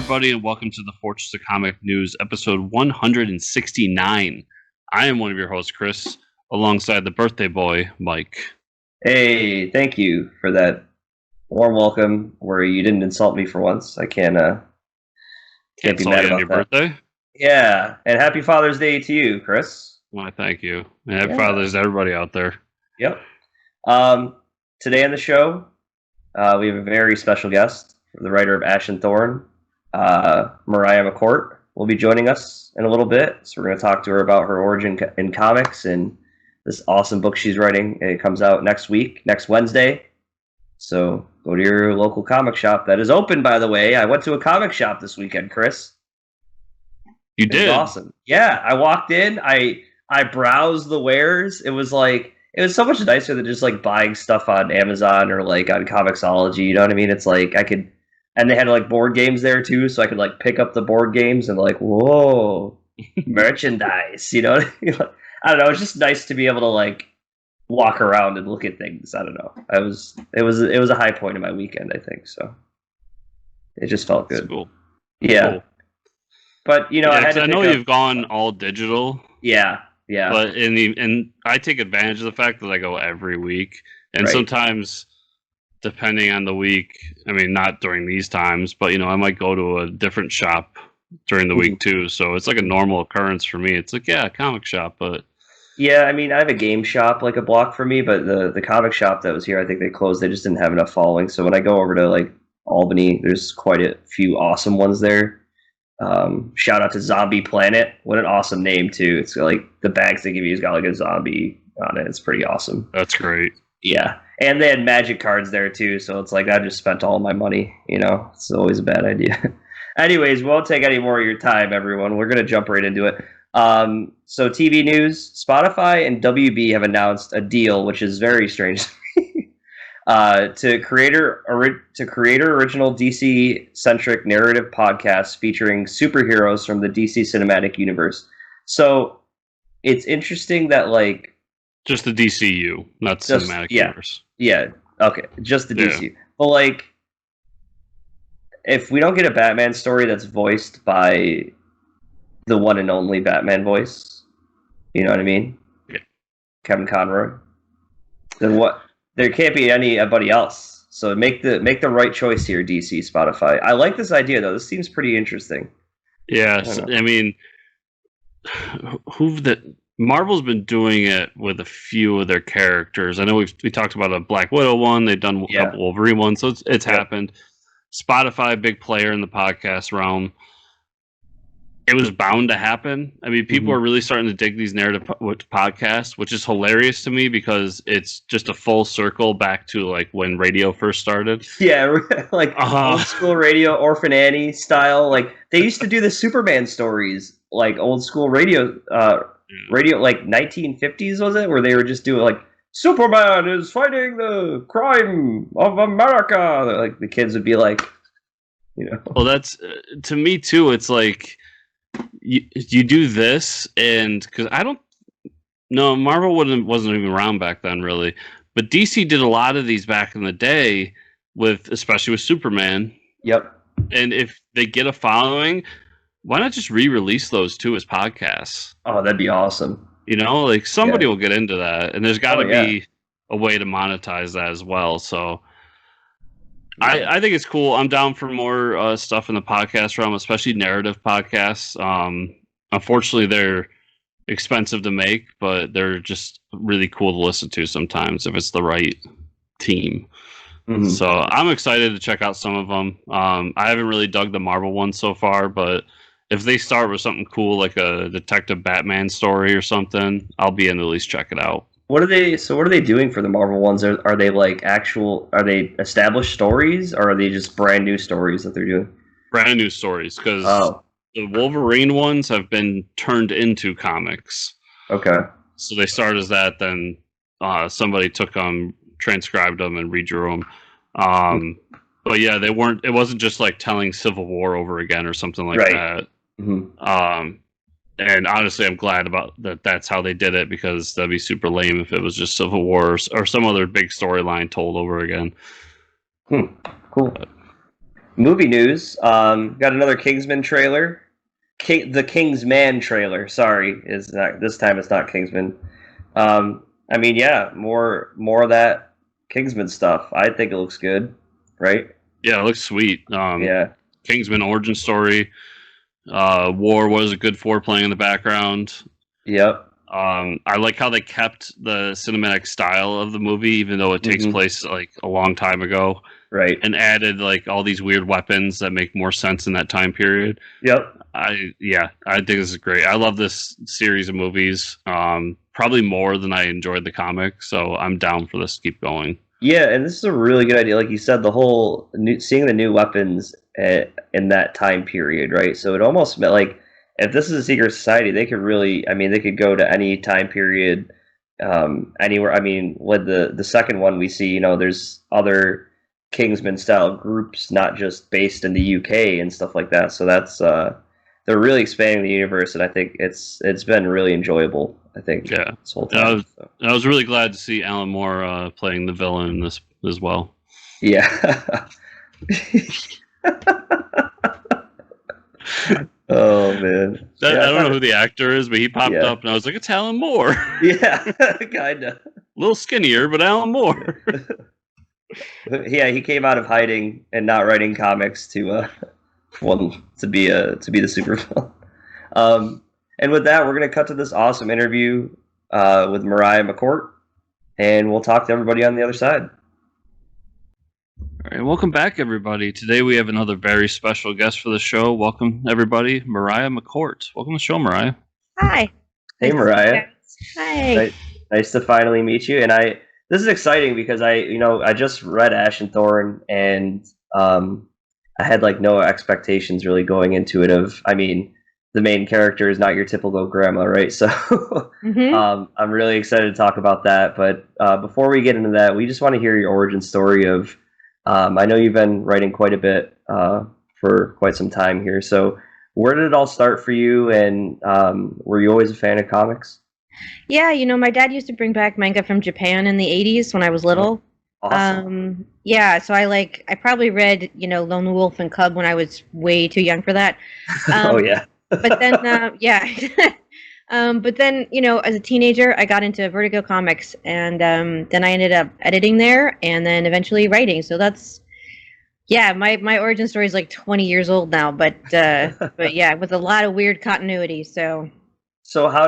everybody, and welcome to the Fortress of Comic News, episode 169. I am one of your hosts, Chris, alongside the birthday boy, Mike. Hey, thank you for that warm welcome where you didn't insult me for once. I can't be mad about your that. Birthday? Yeah, and happy Father's Day to you, Chris. Why, thank you. And happy Father's to everybody out there. Yep. Today on the show, we have a very special guest, the writer of Ash Thorn, Mariah McCourt, will be joining us in a little bit. So we're going to talk to her about her origin in comics and this awesome book she's writing. It comes out next Wednesday. So go to your local comic shop that is open, by the way. I went to a comic shop this weekend, Chris. You did? It was awesome. Yeah, I walked in. I browsed the wares. It was so much nicer than just like buying stuff on Amazon or like on Comixology. You know what I mean? It's like and they had like board games there too, so I could like pick up the board games and like, whoa, merchandise. You know, I don't know. It's just nice to be able to like walk around and look at things. I don't know. It was a high point of my weekend, I think. So it just felt good. That's cool. Yeah. Cool. But you know, I know you've gone all digital. Yeah. But and I take advantage of the fact that I go every week, and sometimes, depending on the week, I mean, not during these times, but I might go to a different shop during the week too. So it's like a normal occurrence for me. It's like, yeah, a comic shop, but yeah, I mean, I have a game shop like a block from me, but the comic shop that was here, I think they closed. They just didn't have enough following. So when I go over to like Albany, there's quite a few awesome ones there. Shout out to Zombie Planet. What an awesome name too. It's like the bags they give you has got like a zombie on it. It's pretty awesome. That's great. Yeah. And they had magic cards there too, so it's like I just spent all my money, It's always a bad idea. Anyways, we won't take any more of your time, everyone. We're gonna jump right into it. So TV news, Spotify and WB have announced a deal, which is very strange to create original DC-centric narrative podcasts featuring superheroes from the DC cinematic universe. So it's interesting that like just the DCU, not cinematic universe. Yeah, okay, just the DCU. But like, if we don't get a Batman story that's voiced by the one and only Batman voice, you know what I mean? Yeah. Kevin Conroy. Then what? There can't be anybody else. So make the right choice here, DC, Spotify. I like this idea though. This seems pretty interesting. Yeah, I mean, Marvel's been doing it with a few of their characters. I know we talked about a Black Widow one. They've done a couple Wolverine ones, so it's happened. Spotify, big player in the podcast realm. It was bound to happen. I mean, people are really starting to dig these narrative podcasts, which is hilarious to me because it's just a full circle back to like when radio first started. Yeah, like old school radio, Orphan Annie style. Like they used to do the Superman stories, like old school radio like 1950s was it, where they were just doing like Superman is fighting the crime of America. Like the kids would be like, Well, that's to me too. It's like. You do this, and because Marvel wasn't even around back then, really. But DC did a lot of these back in the day, especially with Superman. Yep. And if they get a following, why not just re-release those too as podcasts? Oh, that'd be awesome. Like somebody will get into that, and there's got to be a way to monetize that as well. So. I think it's cool. I'm down for more stuff in the podcast realm, especially narrative podcasts. Unfortunately, they're expensive to make, but they're just really cool to listen to sometimes if it's the right team. Mm-hmm. So I'm excited to check out some of them. I haven't really dug the Marvel one so far, but if they start with something cool like a Detective Batman story or something, I'll be in to at least check it out. What are they doing for the Marvel ones? Are they like are they established stories, or are they just brand new stories that they're doing? Brand new stories, because the Wolverine ones have been turned into comics. Okay. So they started as that, then somebody took them, transcribed them, and redrew them. But yeah, it wasn't just like telling Civil War over again or something like that. Mm-hmm. And honestly, I'm glad about that. That's how they did it, because that'd be super lame if it was just Civil War or some other big storyline told over again. Cool. Movie news. Got another Kingsman trailer. The Kingsman trailer. Sorry, is not this time. It's not Kingsman. I mean, yeah, more of that Kingsman stuff. I think it looks good, right? Yeah, it looks sweet. Yeah. Kingsman origin story. War was a good foreplay in the background. Yep. I like how they kept the cinematic style of the movie, even though it takes place like a long time ago. Right. And added like all these weird weapons that make more sense in that time period. Yep. I think this is great. I love this series of movies. Probably more than I enjoyed the comic, so I'm down for this to keep going. Yeah, and this is a really good idea. Like you said, the whole seeing the new weapons in that time period, right? So it almost meant like if this is a secret society, they could really, I mean, they could go to any time period, anywhere. I mean, with the second one we see, you know, there's other Kingsman style groups, not just based in the UK and stuff like that. So that's they're really expanding the universe, and I think it's been really enjoyable. I think this whole time. I was really glad to see Alan Moore playing the villain in this as well. Yeah. Oh man. I don't know who the actor is, but he popped up, and I was like, "It's Alan Moore." Yeah, kinda. A little skinnier, but Alan Moore. Yeah, he came out of hiding and not writing comics to be the supervillain. And with that, we're gonna cut to this awesome interview with Mariah McCourt, and we'll talk to everybody on the other side. All right, welcome back, everybody. Today we have another very special guest for the show. Welcome, everybody, Mariah McCourt. Welcome to the show, Mariah. Hi. Hey, Mariah. Hi. Nice to finally meet you. And this is exciting because I just read Ash and Thorn, and I had like no expectations really going into it. I mean, the main character is not your typical grandma, right? So I'm really excited to talk about that. But before we get into that, we just want to hear your origin story of. I know you've been writing quite a bit for quite some time here. So where did it all start for you? And were you always a fan of comics? Yeah, my dad used to bring back manga from Japan in the 80s when I was little. Awesome. Yeah, so I probably read, Lone Wolf and Cub when I was way too young for that. Oh, yeah. But then, but then, as a teenager, I got into Vertigo comics, and then I ended up editing there, and then eventually writing. So that's, my origin story is like 20 years old now, but yeah, with a lot of weird continuity. So how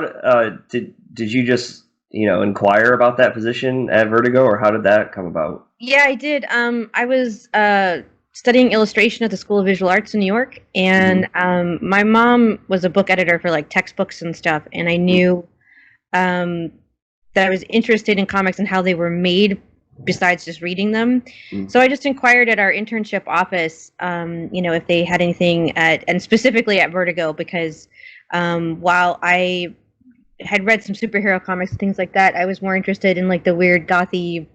did you just inquire about that position at Vertigo, or how did that come about? Yeah, I did. I was studying illustration at the School of Visual Arts in New York, and my mom was a book editor for like textbooks and stuff, and I knew that I was interested in comics and how they were made besides just reading them. So I just inquired at our internship office, if they had anything and specifically at Vertigo, because while I had read some superhero comics and things like that, I was more interested in like the weird gothy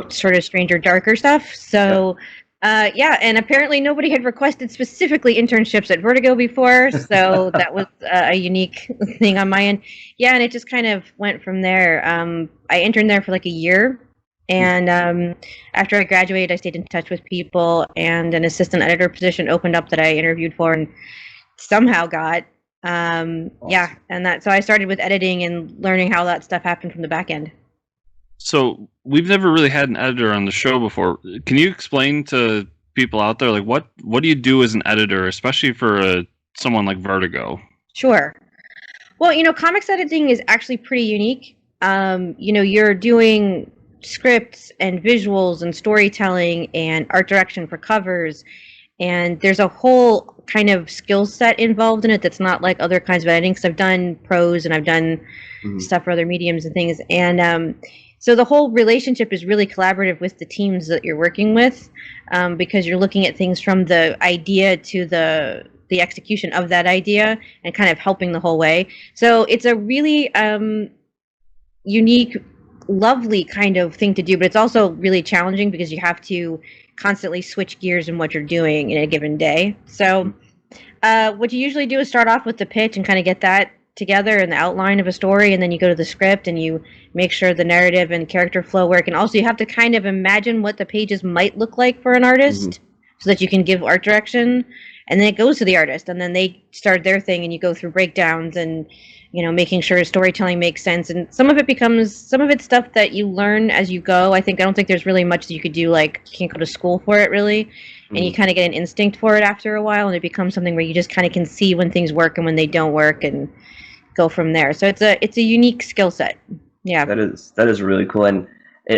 sort of stranger, darker stuff. So and apparently nobody had requested specifically internships at Vertigo before, so that was a unique thing on my end. Yeah, and it just kind of went from there. I interned there for like a year, and after I graduated, I stayed in touch with people, and an assistant editor position opened up that I interviewed for and somehow got. Awesome. Yeah, and so I started with editing and learning how that stuff happened from the back end. So we've never really had an editor on the show before. Can you explain to people out there, like what do you do as an editor, especially for someone like Vertigo? Sure. Well, comics editing is actually pretty unique. You're doing scripts and visuals and storytelling and art direction for covers, and there's a whole kind of skill set involved in it that's not like other kinds of editing, because I've done prose and I've done stuff for other mediums and things, and so the whole relationship is really collaborative with the teams that you're working with, because you're looking at things from the idea to the execution of that idea and kind of helping the whole way. So it's a really unique, lovely kind of thing to do, but it's also really challenging because you have to constantly switch gears in what you're doing in a given day. So what you usually do is start off with the pitch and kind of get that together and the outline of a story, and then you go to the script and you make sure the narrative and character flow work, and also you have to kind of imagine what the pages might look like for an artist so that you can give art direction, and then it goes to the artist, and then they start their thing, and you go through breakdowns and making sure storytelling makes sense. And some of it's stuff that you learn as you go. I don't think there's really much that you could do, like you can't go to school for it really, and you kind of get an instinct for it after a while, and it becomes something where you just kind of can see when things work and when they don't work, and go from there. So it's a unique skill set. Yeah, that is really cool. And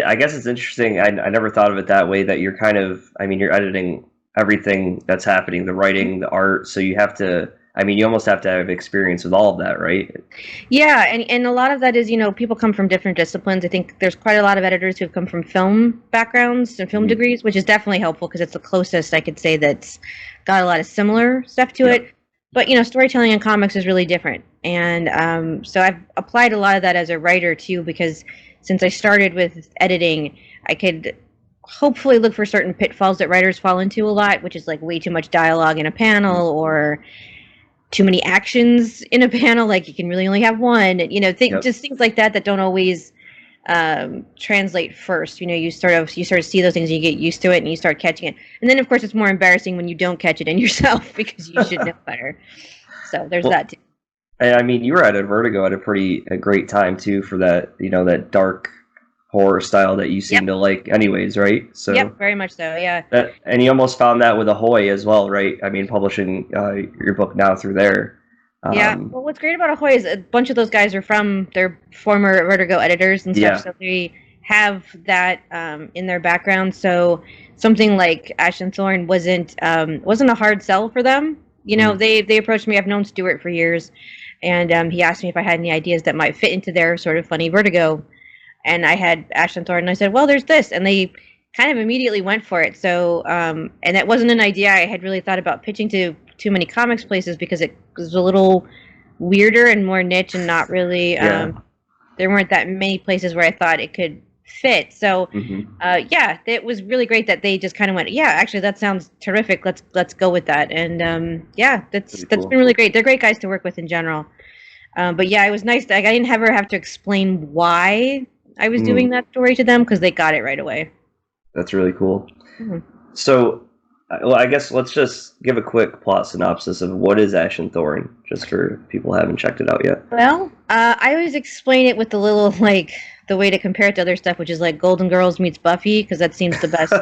I guess it's interesting. I never thought of it that way, that you're kind of, you're editing everything that's happening, the writing, the art, so you have to, you almost have to have experience with all of that, right? Yeah, and a lot of that is, people come from different disciplines. I think there's quite a lot of editors who've come from film backgrounds and film degrees, which is definitely helpful because it's the closest I could say that's got a lot of similar stuff to it. But, storytelling in comics is really different. And so I've applied a lot of that as a writer, too, because since I started with editing, I could hopefully look for certain pitfalls that writers fall into a lot, which is like way too much dialogue in a panel or too many actions in a panel, like you can really only have one, just things like that don't always translate first. You sort of see those things and you get used to it and you start catching it. And then of course it's more embarrassing when you don't catch it in yourself because you should know better. So there's that too. You were at a Vertigo at a great time too for that, that dark horror style that you seem to like anyways, right? So yep, very much so, yeah. And you almost found that with Ahoy as well, right? Publishing your book now through there. Yeah, well, what's great about Ahoy is a bunch of those guys are from their former Vertigo editors and stuff, so they have that in their background. So something like Ash Thorn wasn't a hard sell for them. They approached me. I've known Stuart for years, and he asked me if I had any ideas that might fit into their sort of funny Vertigo. And I had Ash Thorn, and I said, well, there's this. And they kind of immediately went for it. So, and that wasn't an idea I had really thought about pitching to too many comics places because it was a little weirder and more niche and not really, there weren't that many places where I thought it could fit. So, it was really great that they just kind of went, actually, that sounds terrific. Let's go with that. And, that's been really great. They're great guys to work with in general. But it was nice that I didn't ever have to explain why I was doing that story to them because they got it right away. That's really cool. So, I guess let's just give a quick plot synopsis of what is Ash Thorn, just for people who haven't checked it out yet. Well, I always explain it with the little, the way to compare it to other stuff, which is like Golden Girls meets Buffy, because that seems the best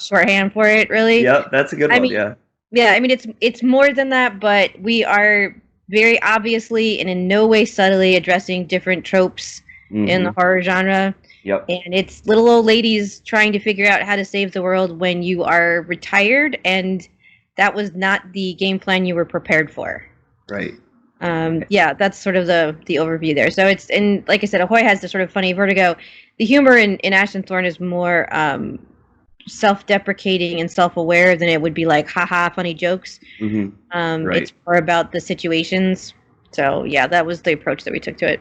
shorthand for it, really. Yep, that's a good one, yeah. Yeah, it's more than that, but we are very obviously and in no way subtly addressing different tropes in the horror genre. Yep. And it's little old ladies trying to figure out how to save the world when you are retired, and that was not the game plan you were prepared for. Right. That's sort of the overview there. So it's, and like I said, Ahoy has the sort of funny Vertigo. The humor in Ash Thorn is more self-deprecating and self-aware than it would be like haha funny jokes. Right. It's more about the situations. So that was the approach that we took to it.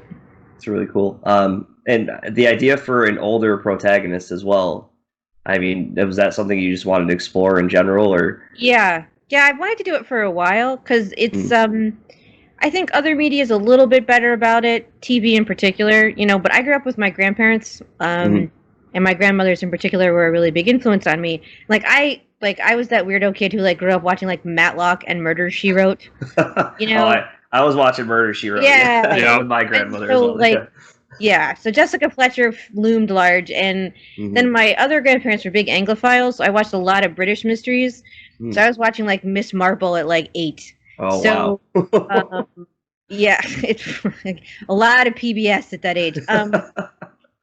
It's really cool. And the idea for an older protagonist as well. Was that something you just wanted to explore in general, or? Yeah, I wanted to do it for a while because it's I think other media is a little bit better about it, TV in particular, but I grew up with my grandparents, and my grandmothers in particular were a really big influence on me. I was that weirdo kid who grew up watching Matlock and Murder, She Wrote. I was watching Murder, She Wrote. With my grandmother. So Jessica Fletcher loomed large, and then my other grandparents were big Anglophiles, so I watched a lot of British mysteries. So I was watching Miss Marple at 8. Oh, wow. It's a lot of PBS at that age.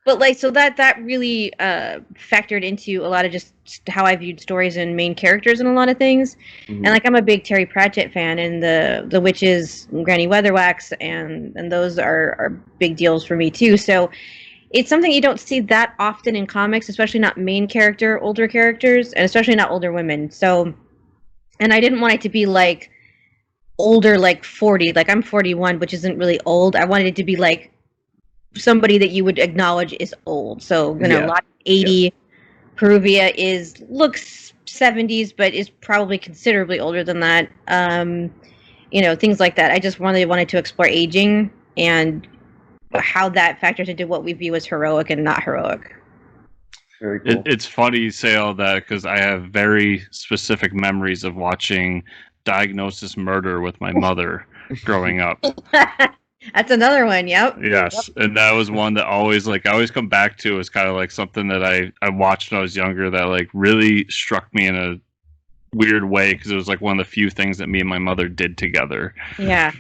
But so that really factored into a lot of just how I viewed stories and main characters in a lot of things. And I'm a big Terry Pratchett fan, and the Witches, Granny Weatherwax, and those are big deals for me too. So it's something you don't see that often in comics, especially not main character, older characters, and especially not older women. So, and I didn't want it to be older, 40. I'm 41, which isn't really old. I wanted it to be somebody that you would acknowledge is old. So, a lot 80. Yeah. Peruvia looks 70s, but is probably considerably older than that. Things like that. I just wanted to explore aging and how that factors into what we view as heroic and not heroic. Very cool. It's funny you say all that because I have very specific memories of watching Diagnosis Murder with my mother growing up. That's another one. Yep. Yes, and that was one that always I always come back to as kind of like something that I watched when I was younger that like really struck me in a weird way because it was like one of the few things that me and my mother did together. Yeah.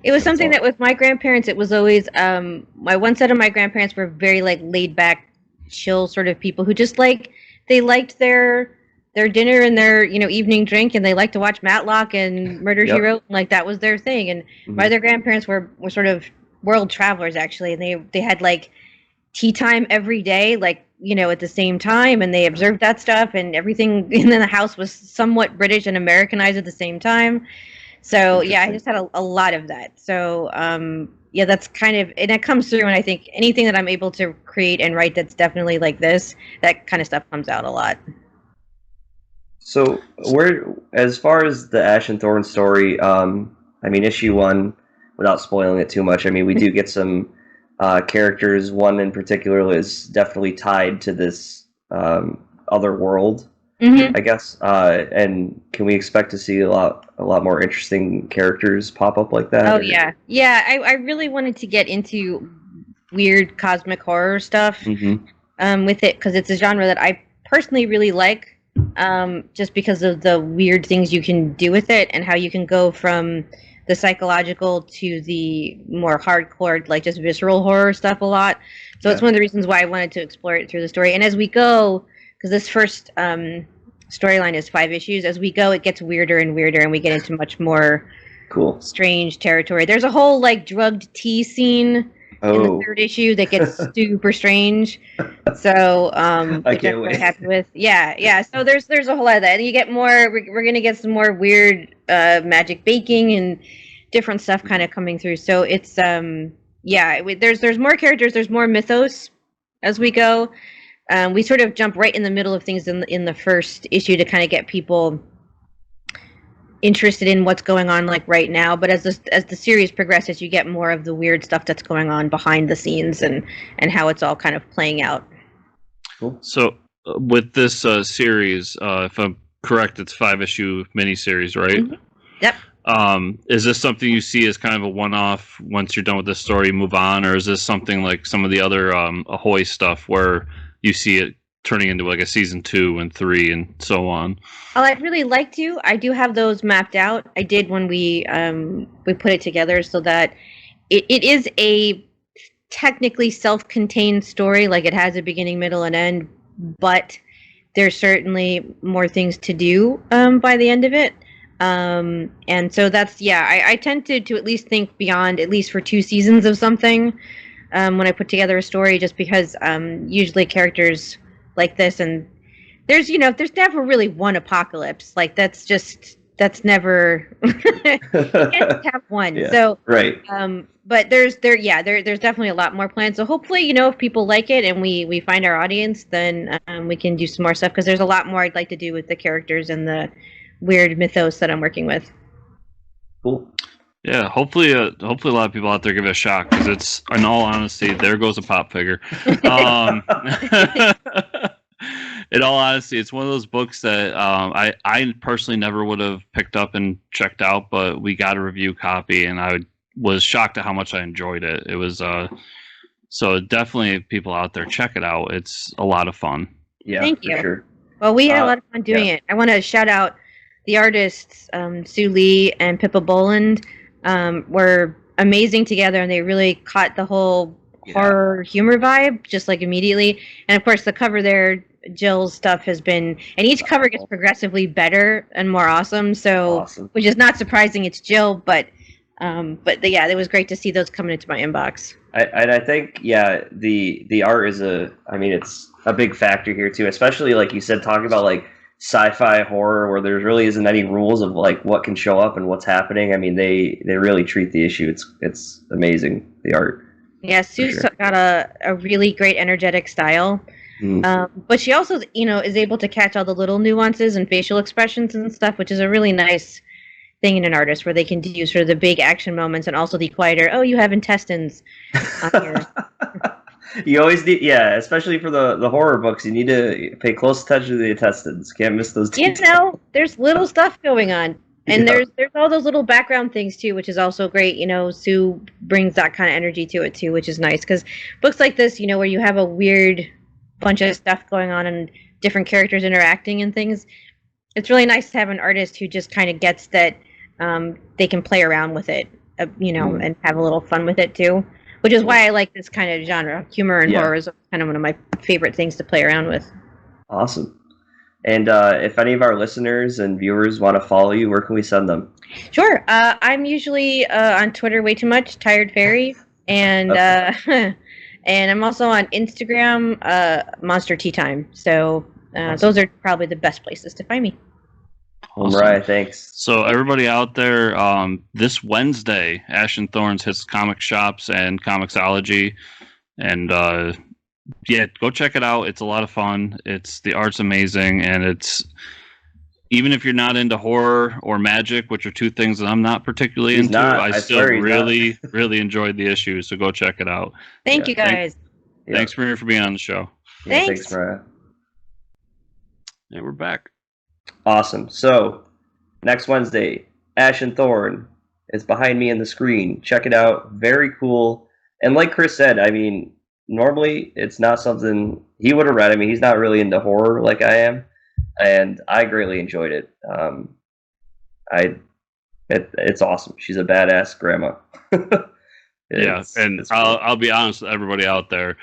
It was something that with my grandparents, it was always my one set of my grandparents were very like laid back, chill sort of people who just they liked their dinner and their evening drink, and they liked to watch Matlock and Murder She Wrote, like that was their thing. And my other grandparents were sort of world travelers actually, and they had like tea time every day, like at the same time, and they observed that stuff, and everything in the house was somewhat British and Americanized at the same time. So yeah, I just had a lot of that. So yeah, that's kind of, and it comes through. And I think anything that I'm able to create and write that's definitely like this, that kind of stuff comes out a lot. So as far as the Ash and Thorn story, issue 1, without spoiling it too much, we do get some characters. One in particular is definitely tied to this other world. I guess, and can we expect to see a lot more interesting characters pop up like that? Oh yeah. I really wanted to get into weird cosmic horror stuff with it because it's a genre that I personally really like, just because of the weird things you can do with it and how you can go from the psychological to the more hardcore, like just visceral horror stuff a lot. So it's one of the reasons why I wanted to explore it through the story. And as we go, because this first storyline is 5 issues. As we go, it gets weirder and weirder, and we get into much more strange territory. There's a whole like drugged tea scene in the 3rd issue that gets super strange. So I can't wait. Happy with. Yeah. So there's a whole lot of that, and you get more. We're gonna get some more weird magic baking and different stuff kind of coming through. So it's there's more characters. There's more mythos as we go. We sort of jump right in the middle of things in the first issue to kind of get people interested in what's going on like right now. But as the series progresses, you get more of the weird stuff that's going on behind the scenes and how it's all kind of playing out. Cool. So with this series, if I'm correct, it's 5-issue miniseries, right? Yep. Is this something you see as kind of a one-off? Once you're done with the story, move on, or is this something like some of the other Ahoy stuff where you see it turning into like a season 2 and 3 and so on? Oh, I'd really like to. I do have those mapped out. I did when we put it together, so that it is a technically self-contained story. Like it has a beginning, middle, and end, but there's certainly more things to do by the end of it. And so that's I tend to at least think beyond, at least for 2 seasons of something. When I put together a story, just because usually characters like this, and there's never really one apocalypse. Like that's never you can't have one. Yeah, so right. But there's definitely a lot more planned. So hopefully, if people like it and we find our audience, then we can do some more stuff, because there's a lot more I'd like to do with the characters and the weird mythos that I'm working with. Cool. Yeah, hopefully a lot of people out there give it a shot, because it's, in all honesty, there goes a pop figure. In all honesty, it's one of those books that I personally never would have picked up and checked out, but we got a review copy, and I was shocked at how much I enjoyed it. It was so definitely, people out there, check it out. It's a lot of fun. Yeah, thank you. Sure. Well, we had a lot of fun doing it. I want to shout out the artists, Sue Lee and Pippa Boland. Were amazing together, and they really caught the whole horror humor vibe just like immediately. And of course, the cover there, Jill's stuff has been, and each cover gets progressively better and more awesome. So, which is not surprising, it's Jill, but it was great to see those coming into my inbox. I think the art is it's a big factor here too, especially like you said, talking about like sci-fi horror where there really isn't any rules of like what can show up and what's happening. They really treat the issue. It's amazing, the art. Yeah, Sue's got a really great energetic style. But she also, is able to catch all the little nuances and facial expressions and stuff, which is a really nice thing in an artist, where they can do sort of the big action moments and also the quieter, oh, you have intestines on here. You always need, especially for the horror books, you need to pay close attention to the intestines. Can't miss those details. There's little stuff going on. And there's all those little background things too, which is also great. Sue brings that kind of energy to it too, which is nice. Because books like this, where you have a weird bunch of stuff going on and different characters interacting and things, it's really nice to have an artist who just kind of gets that they can play around with it, and have a little fun with it too. Which is why I like this kind of genre. Humor and horror is kind of one of my favorite things to play around with. Awesome. And if any of our listeners and viewers want to follow you, where can we send them? Sure. I'm usually on Twitter way too much, Tired Fairy, and and I'm also on Instagram, Monster Tea Time. So those are probably the best places to find me. Awesome. Mariah, thanks. So everybody out there, this Wednesday, Ash and Thorns hits comic shops and Comixology, and go check it out. It's a lot of fun. The art's amazing, and it's, even if you're not into horror or magic, which are two things that I'm not particularly into, I still really enjoyed the issue. So go check it out. Thank you guys. Thanks for being on the show. Thanks, Mariah. And we're back. Awesome. So next Wednesday, Ash and Thorn is behind me on the screen. Check it out. Very cool. And like Chris said, I mean, normally it's not something he would have read. I mean, he's not really into horror like I am, and I greatly enjoyed it. It's awesome. She's a badass grandma. I'll be honest with everybody out there.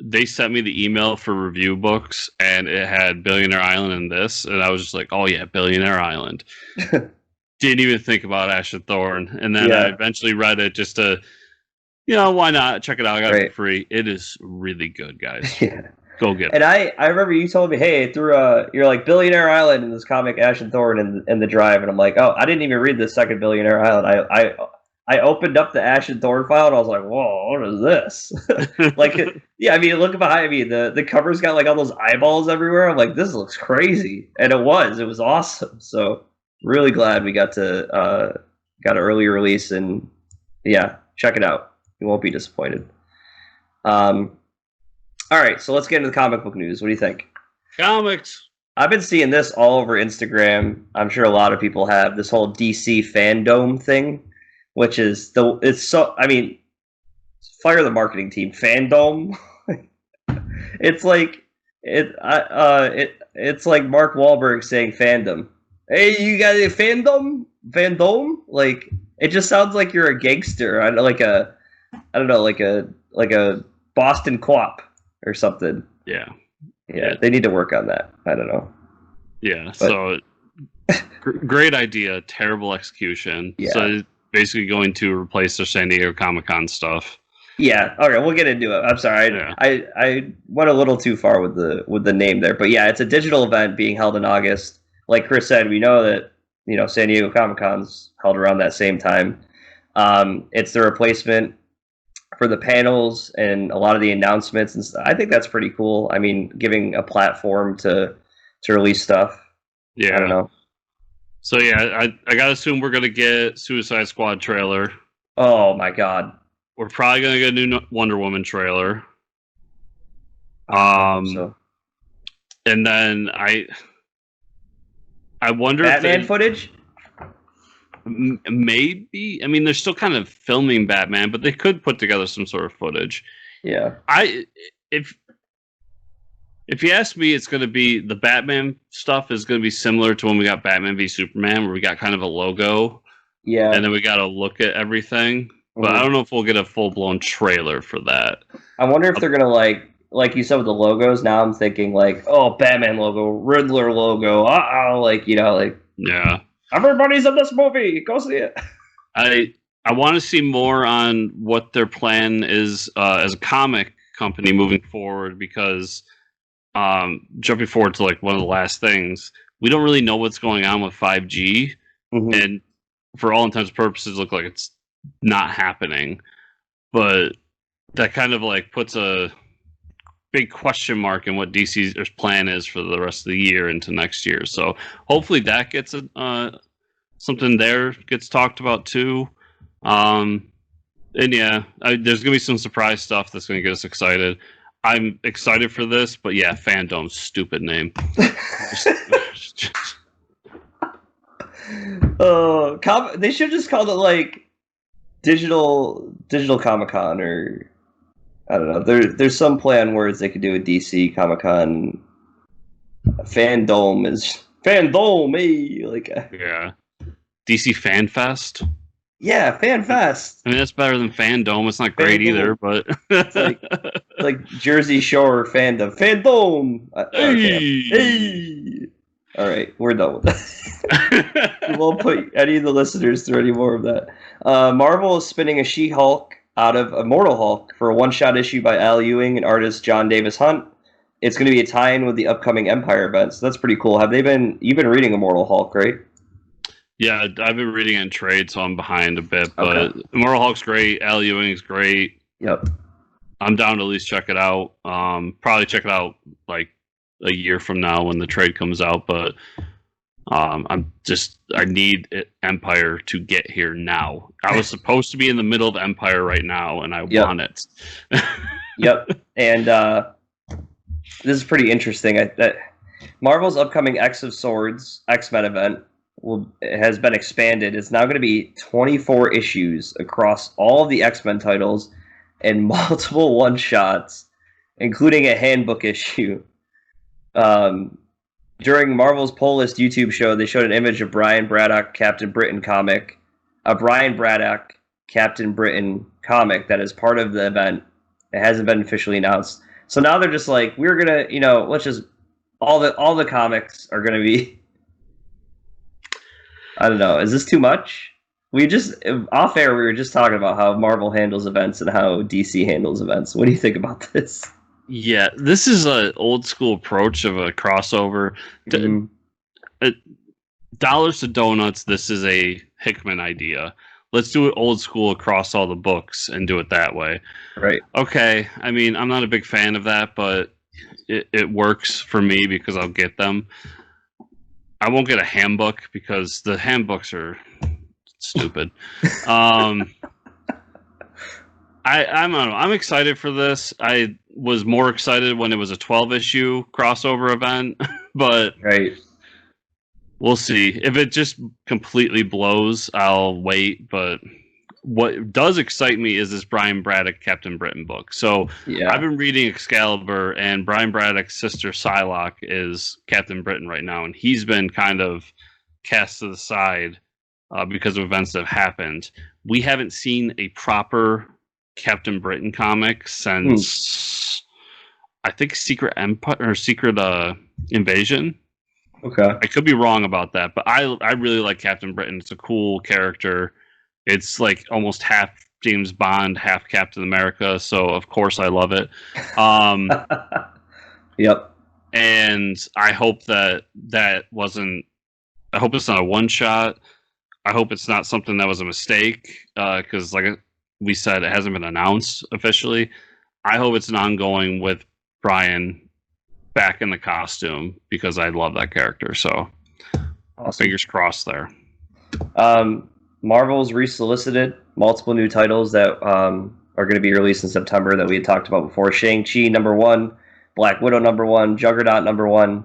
They sent me the email for review books, and it had Billionaire Island in this, and I was just like, oh yeah, Billionaire Island. Didn't even think about Ash and Thorn, and then I eventually read it just to, why not? Check it out. I got it for free. It is really good, guys. Go get it. And I remember you told me, hey, you're like Billionaire Island in this comic, Ash and Thorn in the Drive, and I'm like, oh, I didn't even read the second Billionaire Island. I opened up the Ash and Thorn file and I was like, whoa, what is this? I mean, look behind me. The cover's got like all those eyeballs everywhere. I'm like, this looks crazy. And it was awesome. So really glad we got an early release, and check it out. You won't be disappointed. All right, so let's get into the comic book news. What do you think? Comics. I've been seeing this all over Instagram. I'm sure a lot of people have this whole DC fandom thing, which is fire the marketing team. Fandom. It's like it's like Mark Wahlberg saying fandom. Hey, you got a fandom? Fandom? Like, it just sounds like you're a gangster. Like a Boston co-op or something. Yeah. They need to work on that. I don't know. Yeah. So great idea, terrible execution. Yeah. So basically going to replace their San Diego Comic-Con stuff. Yeah. Okay, we'll get into it. I'm sorry. I went a little too far with the name there. But yeah, it's a digital event being held in August. Like Chris said, we know that, San Diego Comic-Con's held around that same time. It's the replacement for the panels and a lot of the announcements and stuff. I think that's pretty cool. I mean, giving a platform to release stuff. Yeah. I don't know. So I gotta assume we're gonna get Suicide Squad trailer. Oh my god. We're probably gonna get a new Wonder Woman trailer. And then I wonder Batman footage? Maybe. I mean, they're still kind of filming Batman, but they could put together some sort of footage. Yeah. If you ask me, it's going to be the Batman stuff is going to be similar to when we got Batman v Superman, where we got kind of a logo. Yeah. And then we got to look at everything. But I don't know if we'll get a full-blown trailer for that. I wonder if they're going to, like you said with the logos, now I'm thinking, Batman logo, Riddler logo, Yeah. Everybody's in this movie. Go see it. I want to see more on what their plan is as a comic company moving forward, because jumping forward to one of the last things, we don't really know what's going on with 5G, and for all intents and purposes, look like it's not happening. But that kind of puts a big question mark in what DC's plan is for the rest of the year into next year. So hopefully that gets something there gets talked about too. And yeah, there's gonna be some surprise stuff that's gonna get us excited. I'm excited for this, but yeah, Fandom's stupid name. They should just call it like digital Comic-Con, or I don't know. There's some play on words they could do with DC Comic-Con. Fandom is Fandom, like yeah. DC Fan Fest. Yeah, Fan Fest. I mean, that's better than Fandom. It's not great either, but it's like Jersey Shore Fandom. Fandom. Hey. All right, we're done with that. We won't put any of the listeners through any more of that. Marvel is spinning a She-Hulk out of Immortal Hulk for a one-shot issue by Al Ewing and artist John Davis Hunt. It's going to be a tie-in with the upcoming Empire event, so that's pretty cool. You've been reading Immortal Hulk, right? Yeah, I've been reading it in trade, so I'm behind a bit. But Immortal Hulk's great. Al Ewing's great. Yep. I'm down to at least check it out. Probably check it out like a year from now when the trade comes out. But I need Empire to get here now. I was supposed to be in the middle of Empire right now, and I want it. Yep. And this is pretty interesting. That Marvel's upcoming X of Swords X-Men event has been expanded. It's now going to be 24 issues across all of the X-Men titles and multiple one-shots, including a handbook issue. During Marvel's Poll List YouTube show, they showed an image of Brian Braddock Captain Britain comic, a Brian Braddock Captain Britain comic that is part of the event. It hasn't been officially announced. So now they're just like, we're gonna, let's just all the comics are gonna be. I don't know. Is this too much? We just off air. We were just talking about how Marvel handles events and how DC handles events. What do you think about this? Yeah, this is an old school approach of a crossover. Dollars to donuts. This is a Hickman idea. Let's do it old school across all the books and do it that way. Right. Okay. I mean, I'm not a big fan of that, but it works for me because I'll get them. I won't get a handbook because the handbooks are stupid. I don't know. I'm excited for this. I was more excited when it was a 12-issue crossover event, but right. We'll see. If it just completely blows, I'll wait. But what does excite me is this Brian Braddock Captain Britain book. So I've been reading Excalibur, and Brian Braddock's sister Psylocke is Captain Britain right now, and he's been kind of cast to the side because of events that have happened. We haven't seen a proper Captain Britain comic since I think Secret Empire or Secret Invasion. Okay, I could be wrong about that, but I really like Captain Britain. It's a cool character. It's like almost half James Bond, half Captain America. So of course I love it. Yep. And I hope that wasn't. I hope it's not a one shot. I hope it's not something that was a mistake. Because like we said, it hasn't been announced officially. I hope it's an ongoing with Brian back in the costume because I love that character. So awesome. Fingers crossed there. Marvel's resolicited multiple new titles that are going to be released in September that we had talked about before. Shang-Chi #1, Black Widow #1, Juggernaut #1,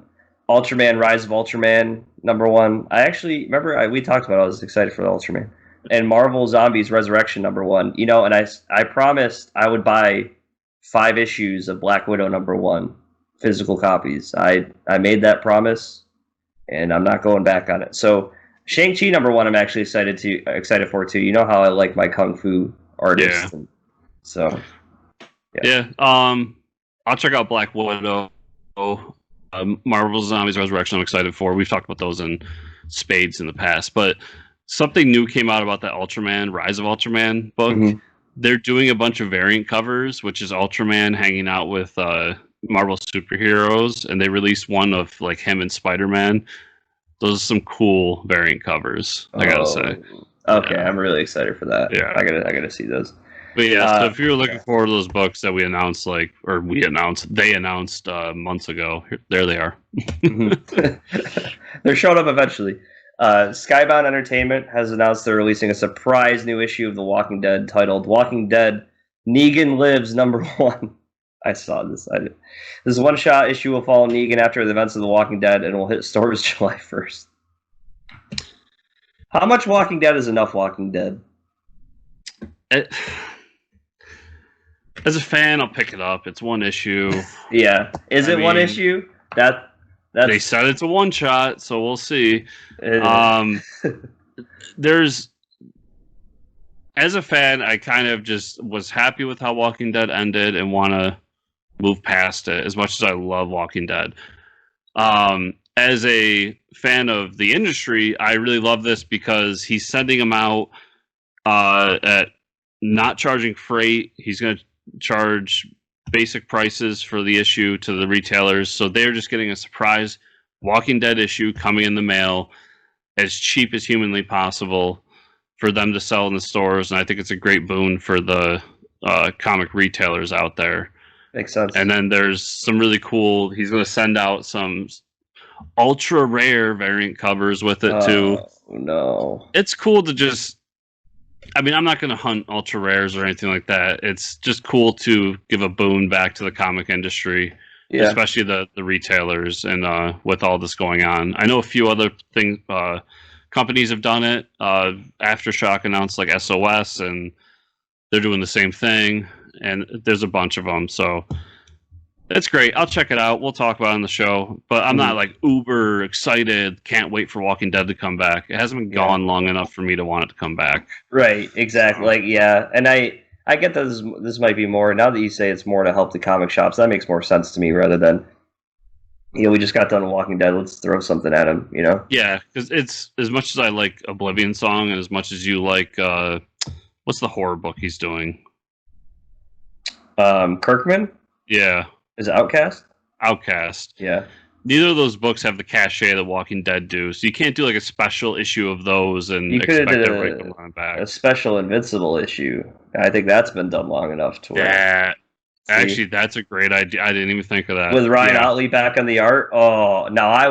Ultraman Rise of Ultraman #1. I actually remember we talked about it. I was excited for the Ultraman. And Marvel Zombies Resurrection #1. And I promised I would buy 5 issues of Black Widow #1, physical copies. I made that promise, and I'm not going back on it. So Shang-Chi #1 I'm actually excited for too. You know how I like my kung fu artists. Yeah. So yeah. I'll check out Black Widow. Marvel Zombies Resurrection I'm excited for. We've talked about those in spades in the past, but something new came out about that Ultraman Rise of Ultraman book. Mm-hmm. They're doing a bunch of variant covers, which is Ultraman hanging out with Marvel superheroes, and they released one of like him and Spider-Man. Those are some cool variant covers, I gotta say. Okay, I'm really excited for that. Yeah, I gotta see those. But yeah, so if you're looking forward to those books that they announced months ago, there they are. They're showing up eventually. Skybound Entertainment has announced they're releasing a surprise new issue of The Walking Dead titled Walking Dead Negan Lives #1. I saw this. This one-shot issue will follow Negan after the events of The Walking Dead and will hit stores July 1st. How much Walking Dead is enough Walking Dead? As a fan, I'll pick it up. It's one issue. Yeah. Is it one issue? That's... They said it's a one-shot, so we'll see. There's... As a fan, I kind of just was happy with how Walking Dead ended and want to move past it, as much as I love Walking Dead. As a fan of the industry, I really love this because he's sending them out at not charging freight. He's going to charge basic prices for the issue to the retailers, so they're just getting a surprise Walking Dead issue coming in the mail as cheap as humanly possible for them to sell in the stores, and I think it's a great boon for the comic retailers out there. Makes sense. And then there's some really cool, he's going to send out some ultra rare variant covers with it too. No. It's cool to just, I mean, I'm not going to hunt ultra rares or anything like that. It's just cool to give a boon back to the comic industry, especially the retailers, and with all this going on. I know a few other things, companies have done it. Aftershock announced like SOS, and they're doing the same thing, and there's a bunch of them, so it's great. I'll check it out. We'll talk about it on the show, but I'm not like uber excited. Can't wait for Walking Dead to come back. It hasn't been gone long enough for me to want it to come back. Right, exactly. Like, yeah, and I get that this might be more, now that you say it's more to help the comic shops, that makes more sense to me rather than, we just got done with Walking Dead, let's throw something at him, Yeah, because it's, as much as I like Oblivion Song and as much as you like, what's the horror book he's doing? Kirkman? Yeah. Is it Outcast? Outcast. Yeah. Neither of those books have the cachet that Walking Dead do, so you can't do like a special issue of those and expect everybody to run back. A special Invincible issue. I think that's been done long enough to where... Yeah. Actually, that's a great idea. I didn't even think of that. With Ryan Otley back on the art? Oh, no, I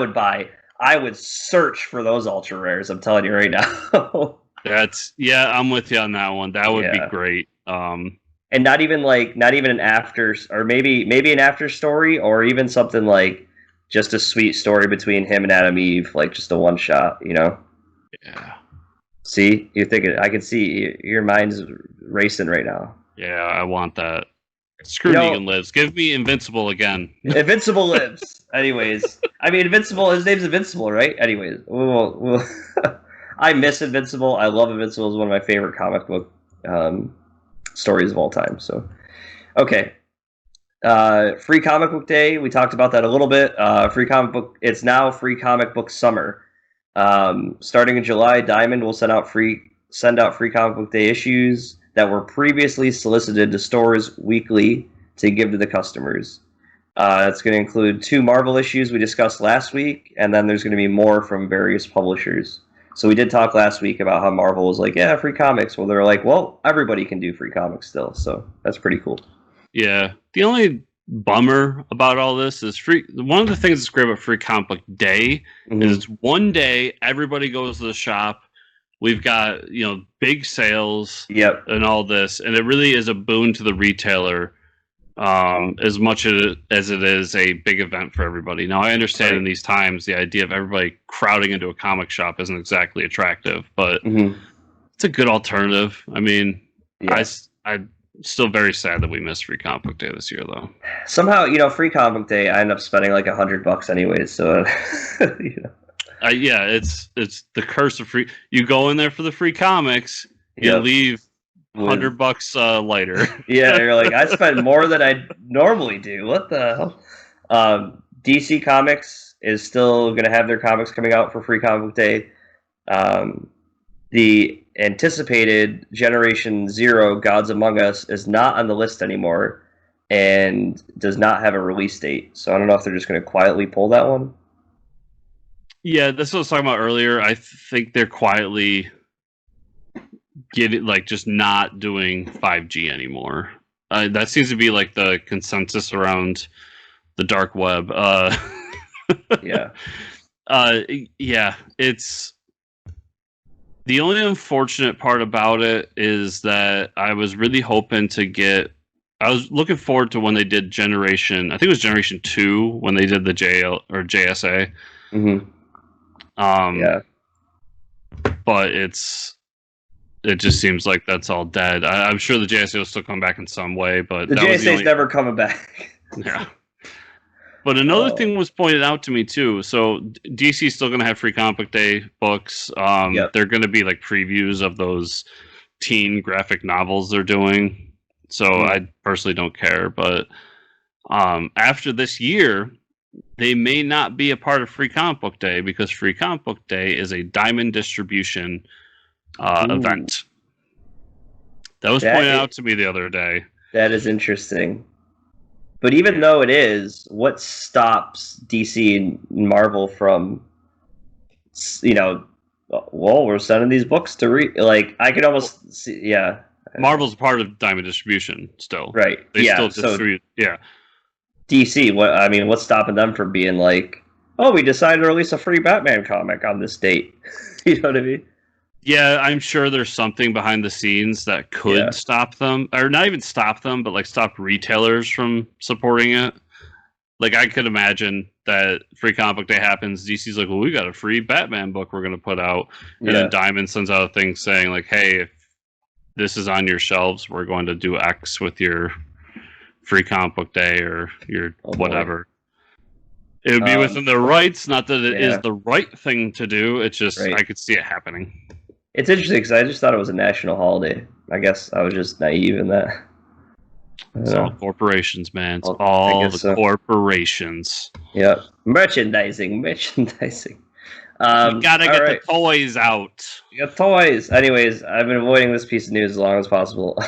would search for those ultra rares, I'm telling you right now. I'm with you on that one. That would be great. And not even an after, or maybe an after story, or even something like just a sweet story between him and Adam Eve, like just a one shot, Yeah. See, you're thinking, I can see your mind's racing right now. Yeah, I want that. Screw Negan Lives. Give me Invincible again. Invincible Lives. Anyways, I mean, Invincible, his name's Invincible, right? Anyways, we'll I miss Invincible. I love Invincible. It's one of my favorite comic book stories of all time. So, okay. Free Comic Book Day. We talked about that a little bit. Free Comic Book. It's now Free Comic Book Summer. Starting in July, Diamond will send out free Comic Book Day issues that were previously solicited to stores weekly to give to the customers. It's going to include 2 Marvel issues we discussed last week, and then there's going to be more from various publishers. So we did talk last week about how Marvel was like, yeah, free comics. Well, they're like, well, everybody can do free comics still. So that's pretty cool. Yeah. The only bummer about all this is one of the things that's great about Free Comic Book Day is it's one day everybody goes to the shop. We've got, big sales and all this, and it really is a boon to the retailer as much as it is a big event for everybody. Now, I understand in these times the idea of everybody crowding into a comic shop isn't exactly attractive, but it's a good alternative. I mean, I'm still very sad that we missed Free Comic Book Day this year, though. Somehow, Free Comic Book Day, I end up spending like $100 anyways, so... it's the curse of free. You go in there for the free comics, you leave $100 later. Yeah, you're like, I spend more than I normally do. What the hell? DC Comics is still going to have their comics coming out for Free Comic Book Day. The anticipated Generation Zero Gods Among Us is not on the list anymore and does not have a release date. So I don't know if they're just going to quietly pull that one. Yeah, that's what I was talking about earlier. I think they're quietly just not doing 5G anymore. That seems to be like the consensus around the dark web. Yeah, it's The only unfortunate part about it is that I was really hoping to get. I was looking forward to when they did Generation. I think it was Generation 2 when they did the JL or JSA. Mm-hmm. Yeah. But it just seems like that's all dead. I'm sure the JSA will still come back in some way, but the JSA is never coming back. Yeah. But another thing was pointed out to me tee. So DC is still going to have free comic book day books. They're going to be like previews of those teen graphic novels they're doing. So I personally don't care. But after this year, they may not be a part of free comic book day because free comic book day is a diamond distribution event. That was pointed out to me the other day. That is interesting. But even though it is, what stops DC and Marvel from, well, we're sending these books to read? Like, I could almost see, yeah. Marvel's part of Diamond Distribution still. Right. They still distribute, DC, what's stopping them from being like, oh, we decided to release a free Batman comic on this date? You know what I mean? Yeah, I'm sure there's something behind the scenes that could stop them, or not even stop them, but like stop retailers from supporting it. Like I could imagine that free comic book day happens, DC's like, well, we got a free Batman book we're going to put out, and then Diamond sends out a thing saying like, hey, if this is on your shelves, we're going to do X with your free comic book day or your whatever. It would be within their rights, not that it is the right thing to do. It's just I could see it happening. It's interesting because I just thought it was a national holiday. I guess I was just naive in that. It's all corporations, man. It's all the corporations. Yeah. Merchandising. You gotta get the toys out. You got toys. Anyways, I've been avoiding this piece of news as long as possible.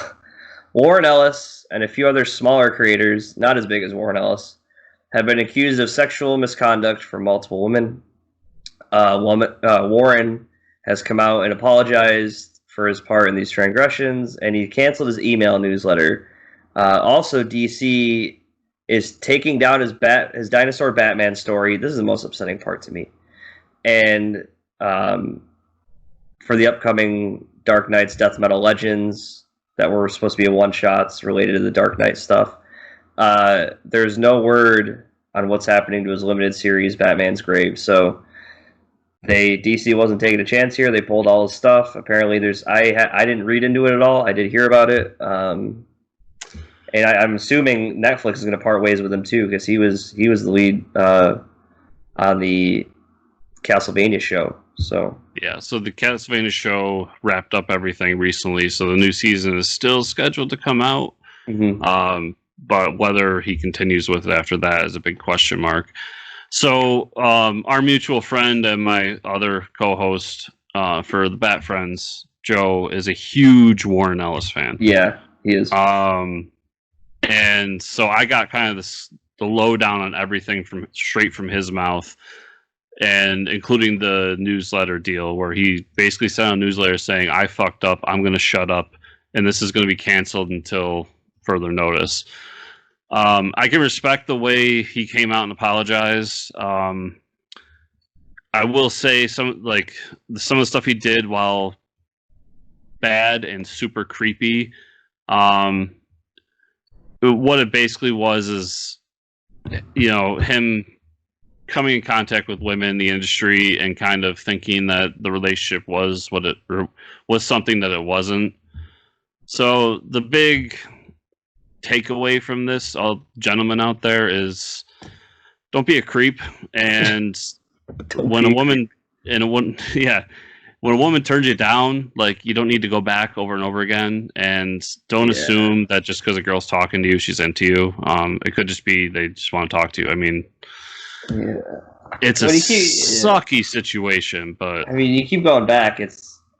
Warren Ellis and a few other smaller creators, not as big as Warren Ellis, have been accused of sexual misconduct from multiple women. Warren has come out and apologized for his part in these transgressions, and he canceled his email newsletter. Also, DC is taking down his dinosaur Batman story. This is the most upsetting part to me. And for the upcoming Dark Knight's Death Metal Legends that were supposed to be one-shots related to the Dark Knight stuff, there's no word on what's happening to his limited series Batman's Grave. So DC wasn't taking a chance here. They pulled all his stuff. Apparently, I didn't read into it at all. I did hear about it, and I'm assuming Netflix is going to part ways with him too because he was the lead on the Castlevania show. So so the Castlevania show wrapped up everything recently. So the new season is still scheduled to come out. Mm-hmm. But whether he continues with it after that is a big question mark. So our mutual friend and my other co-host for the Bat Friends, Joe, is a huge Warren Ellis fan. Yeah, he is. And so I got kind of the lowdown on everything straight from his mouth, and including the newsletter deal where he basically sent a newsletter saying, I fucked up, I'm going to shut up, and this is going to be canceled until further notice. I can respect the way he came out and apologized. I will say some of the stuff he did, while bad and super creepy, what it basically was is, him coming in contact with women in the industry and kind of thinking that the relationship was something that it wasn't. So the big takeaway from this, all gentlemen out there, is don't be a creep. And when a woman turns you down, like, you don't need to go back over and over again, and don't assume that just because a girl's talking to you, she's into you. It could just be they just want to talk to you. I mean, it's a sucky situation, but I mean, you keep going back,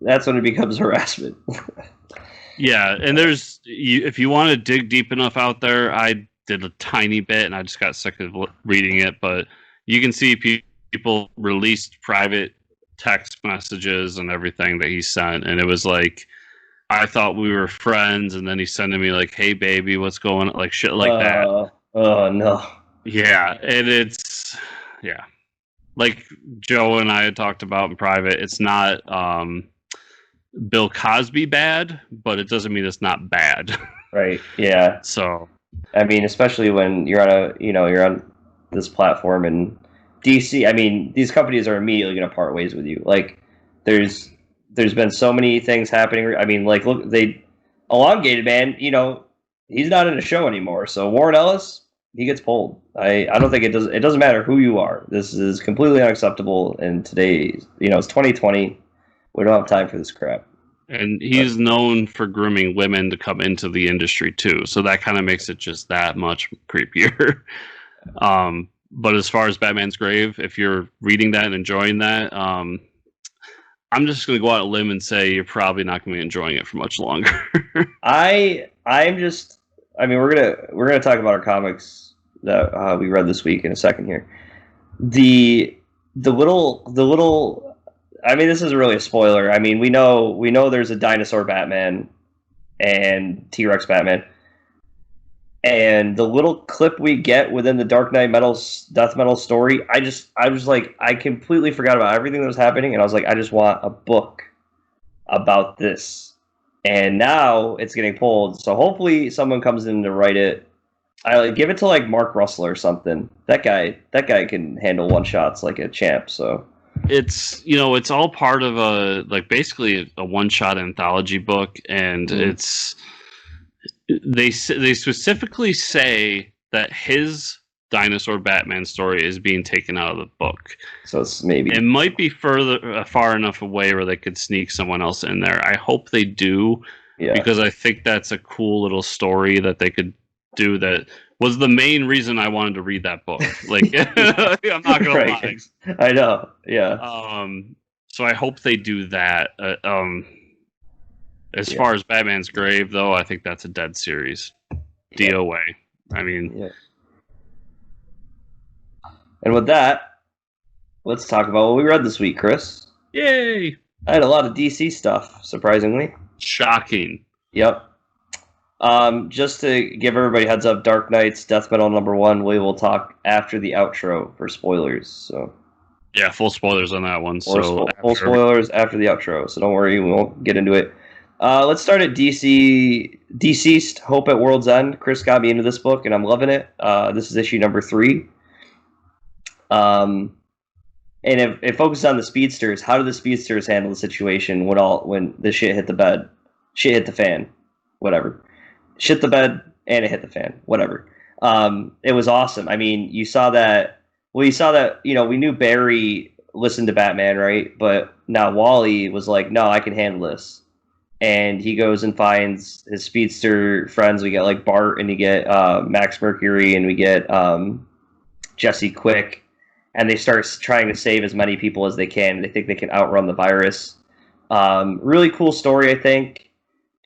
that's when it becomes harassment. Yeah, and if you want to dig deep enough out there, I did a tiny bit, and I just got sick of reading it, but you can see people released private text messages and everything that he sent, and it was like, I thought we were friends, and then he's sending me like, hey baby, what's going on, like shit like that. Oh no. Yeah, and it's like Joe and I had talked about in private, it's not Bill Cosby bad, but it doesn't mean it's not bad. Right. Yeah. So, I mean, especially when you're on this platform and DC. I mean, these companies are immediately going to part ways with you. Like, there's been so many things happening. I mean, like, look, they elongated, man. He's not in a show anymore. So Warren Ellis, he gets pulled. I don't think it does. It doesn't matter who you are. This is completely unacceptable. And today, it's 2020. We don't have time for this crap. And he's known for grooming women to come into the industry too, so that kind of makes it just that much creepier. But as far as Batman's Grave, if you're reading that and enjoying that, I'm just going to go out on a limb and say you're probably not going to be enjoying it for much longer. I mean, we're gonna talk about our comics that we read this week in a second here. The little. I mean, this isn't really a spoiler. I mean, we know there's a dinosaur Batman and T-Rex Batman, and the little clip we get within the Dark Knight Death Metal story. I was like, I completely forgot about everything that was happening, and I was like, I just want a book about this. And now it's getting pulled, so hopefully someone comes in to write it. I give it to like Mark Russell or something. That guy can handle one shots like a champ. So it's all part of basically a one shot anthology book, and they specifically say that his dinosaur Batman story is being taken out of the book. So it might be far enough away where they could sneak someone else in there. I hope they do, because I think that's a cool little story that they could do. That was the main reason I wanted to read that book. Like, I'm not gonna lie. I know, yeah. So I hope they do that. As far as Batman's Grave, though, I think that's a dead series. DOA. I mean. Yeah. And with that, let's talk about what we read this week, Chris. Yay! I had a lot of DC stuff, surprisingly. Shocking. Yep. Just to give everybody a heads up, Dark Knight's Death Metal #1, we will talk after the outro for spoilers. So yeah, full spoilers on that one. Full spoilers after the outro, so don't worry, we won't get into it. Let's start at DCeased, Hope at World's End. Chris got me into this book, and I'm loving it. This is issue number 3. And it focuses on the speedsters. How do the speedsters handle the situation when the shit hit the fan, whatever. Shit the bed and it hit the fan, whatever. It was awesome. I mean, you saw that. We knew Barry listened to Batman, right? But now Wally was like, no, I can handle this. And he goes and finds his speedster friends. We get like Bart, and we get Max Mercury, and we get Jesse Quick. And they start trying to save as many people as they can. They think they can outrun the virus. Really cool story, I think.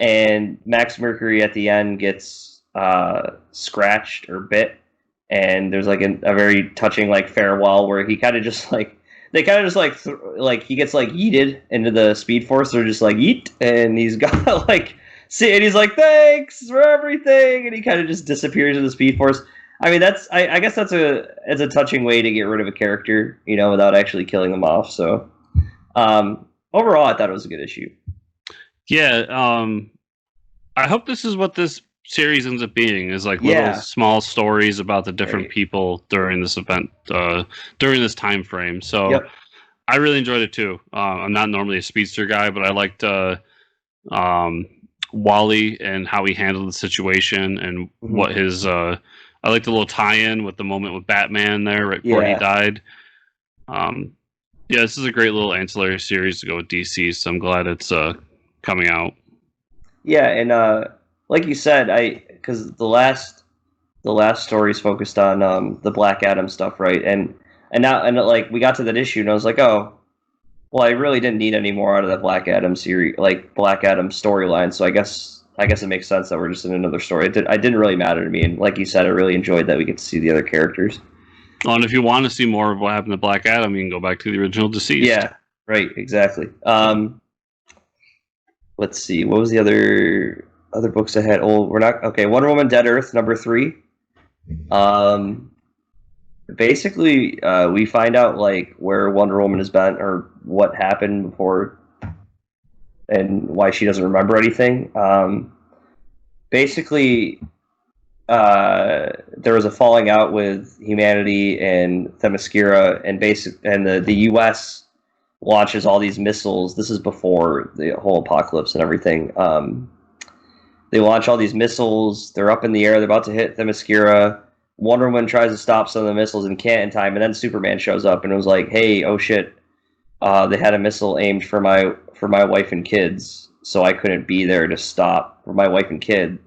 And Max Mercury at the end gets scratched or bit. And there's like a very touching like farewell where he kind of just like he gets like yeeted into the Speed Force. They're just like yeet, and he's got like and he's like thanks for everything, and he kind of just disappears in the Speed Force. I mean, I guess it's a touching way to get rid of a character, without actually killing them off. So, overall, I thought it was a good issue. Yeah, I hope this is what this series ends up being, is like little small stories about the different people during this event, during this time frame. So, I really enjoyed it too. I'm not normally a speedster guy, but I liked Wally and how he handled the situation and what his. I like the little tie-in with the moment with Batman there right before he died. This is a great little ancillary series to go with DC, so I'm glad it's coming out. Yeah, and like you said, because the last story is focused on the Black Adam stuff, right? And like we got to that issue, and I was like, oh, well, I really didn't need any more out of that Black Adam series, like Black Adam storyline. So I guess it makes sense that we're just in another story. It didn't really matter to me, and like you said, I really enjoyed that we get to see the other characters. Oh, and if you want to see more of what happened to Black Adam, you can go back to the original DCeased. Yeah, right, exactly. Let's see, what was the other books I had? Oh, we're not okay. Wonder Woman: Dead Earth #3. Basically, we find out like where Wonder Woman has been or what happened before and why she doesn't remember anything. Basically, there was a falling out with humanity and Themyscira, and the U.S. launches all these missiles. This is before the whole apocalypse and everything. They launch all these missiles. They're up in the air. They're about to hit Themyscira. Wonder Woman tries to stop some of the missiles and can't in time. And then Superman shows up and it was like, "Hey, oh shit! They had a missile aimed for my wife and kids, so I couldn't be there to stop for my wife and kid.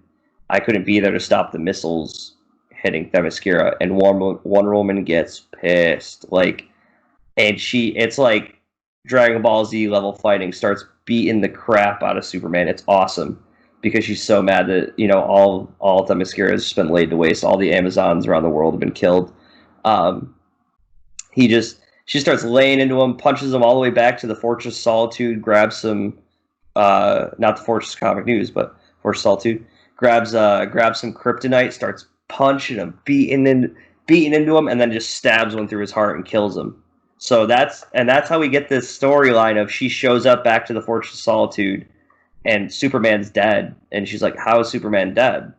I couldn't be there to stop the missiles hitting Themyscira." And Wonder Woman gets pissed, like, and it's like Dragon Ball Z level fighting, starts beating the crap out of Superman. It's awesome because she's so mad that, you know, all Themyscira has just been laid to waste. All the Amazons around the world have been killed. She starts laying into him, punches him all the way back to the Fortress of Solitude, grabs some, not the Fortress Comic News, but Fortress of Solitude, grabs some kryptonite, starts punching him, beating into him, and then just stabs one through his heart and kills him. So that's how we get this storyline of she shows up back to the Fortress of Solitude, and Superman's dead, and she's like, "How is Superman dead?"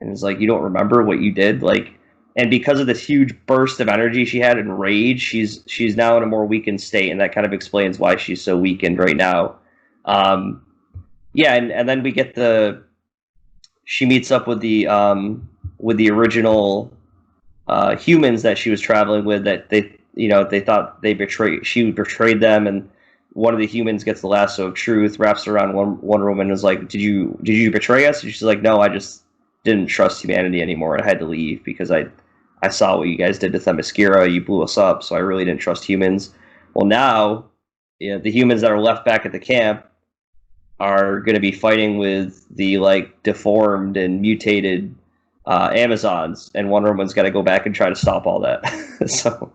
And it's like, "You don't remember what you did?" Like, and because of this huge burst of energy she had and rage, she's now in a more weakened state, and that kind of explains why she's so weakened right now. Yeah, and then we get she meets up with the original humans that she was traveling with, that they thought she betrayed them, and one of the humans gets the lasso of truth, wraps it around Wonder Woman, and is like, did you betray us? And she's like, "No, I just didn't trust humanity anymore, and I had to leave because I saw what you guys did to Themyscira. You blew us up, so I really didn't trust humans." Well, now, you know, the humans that are left back at the camp are going to be fighting with the, like, deformed and mutated Amazons, and Wonder Woman's got to go back and try to stop all that. So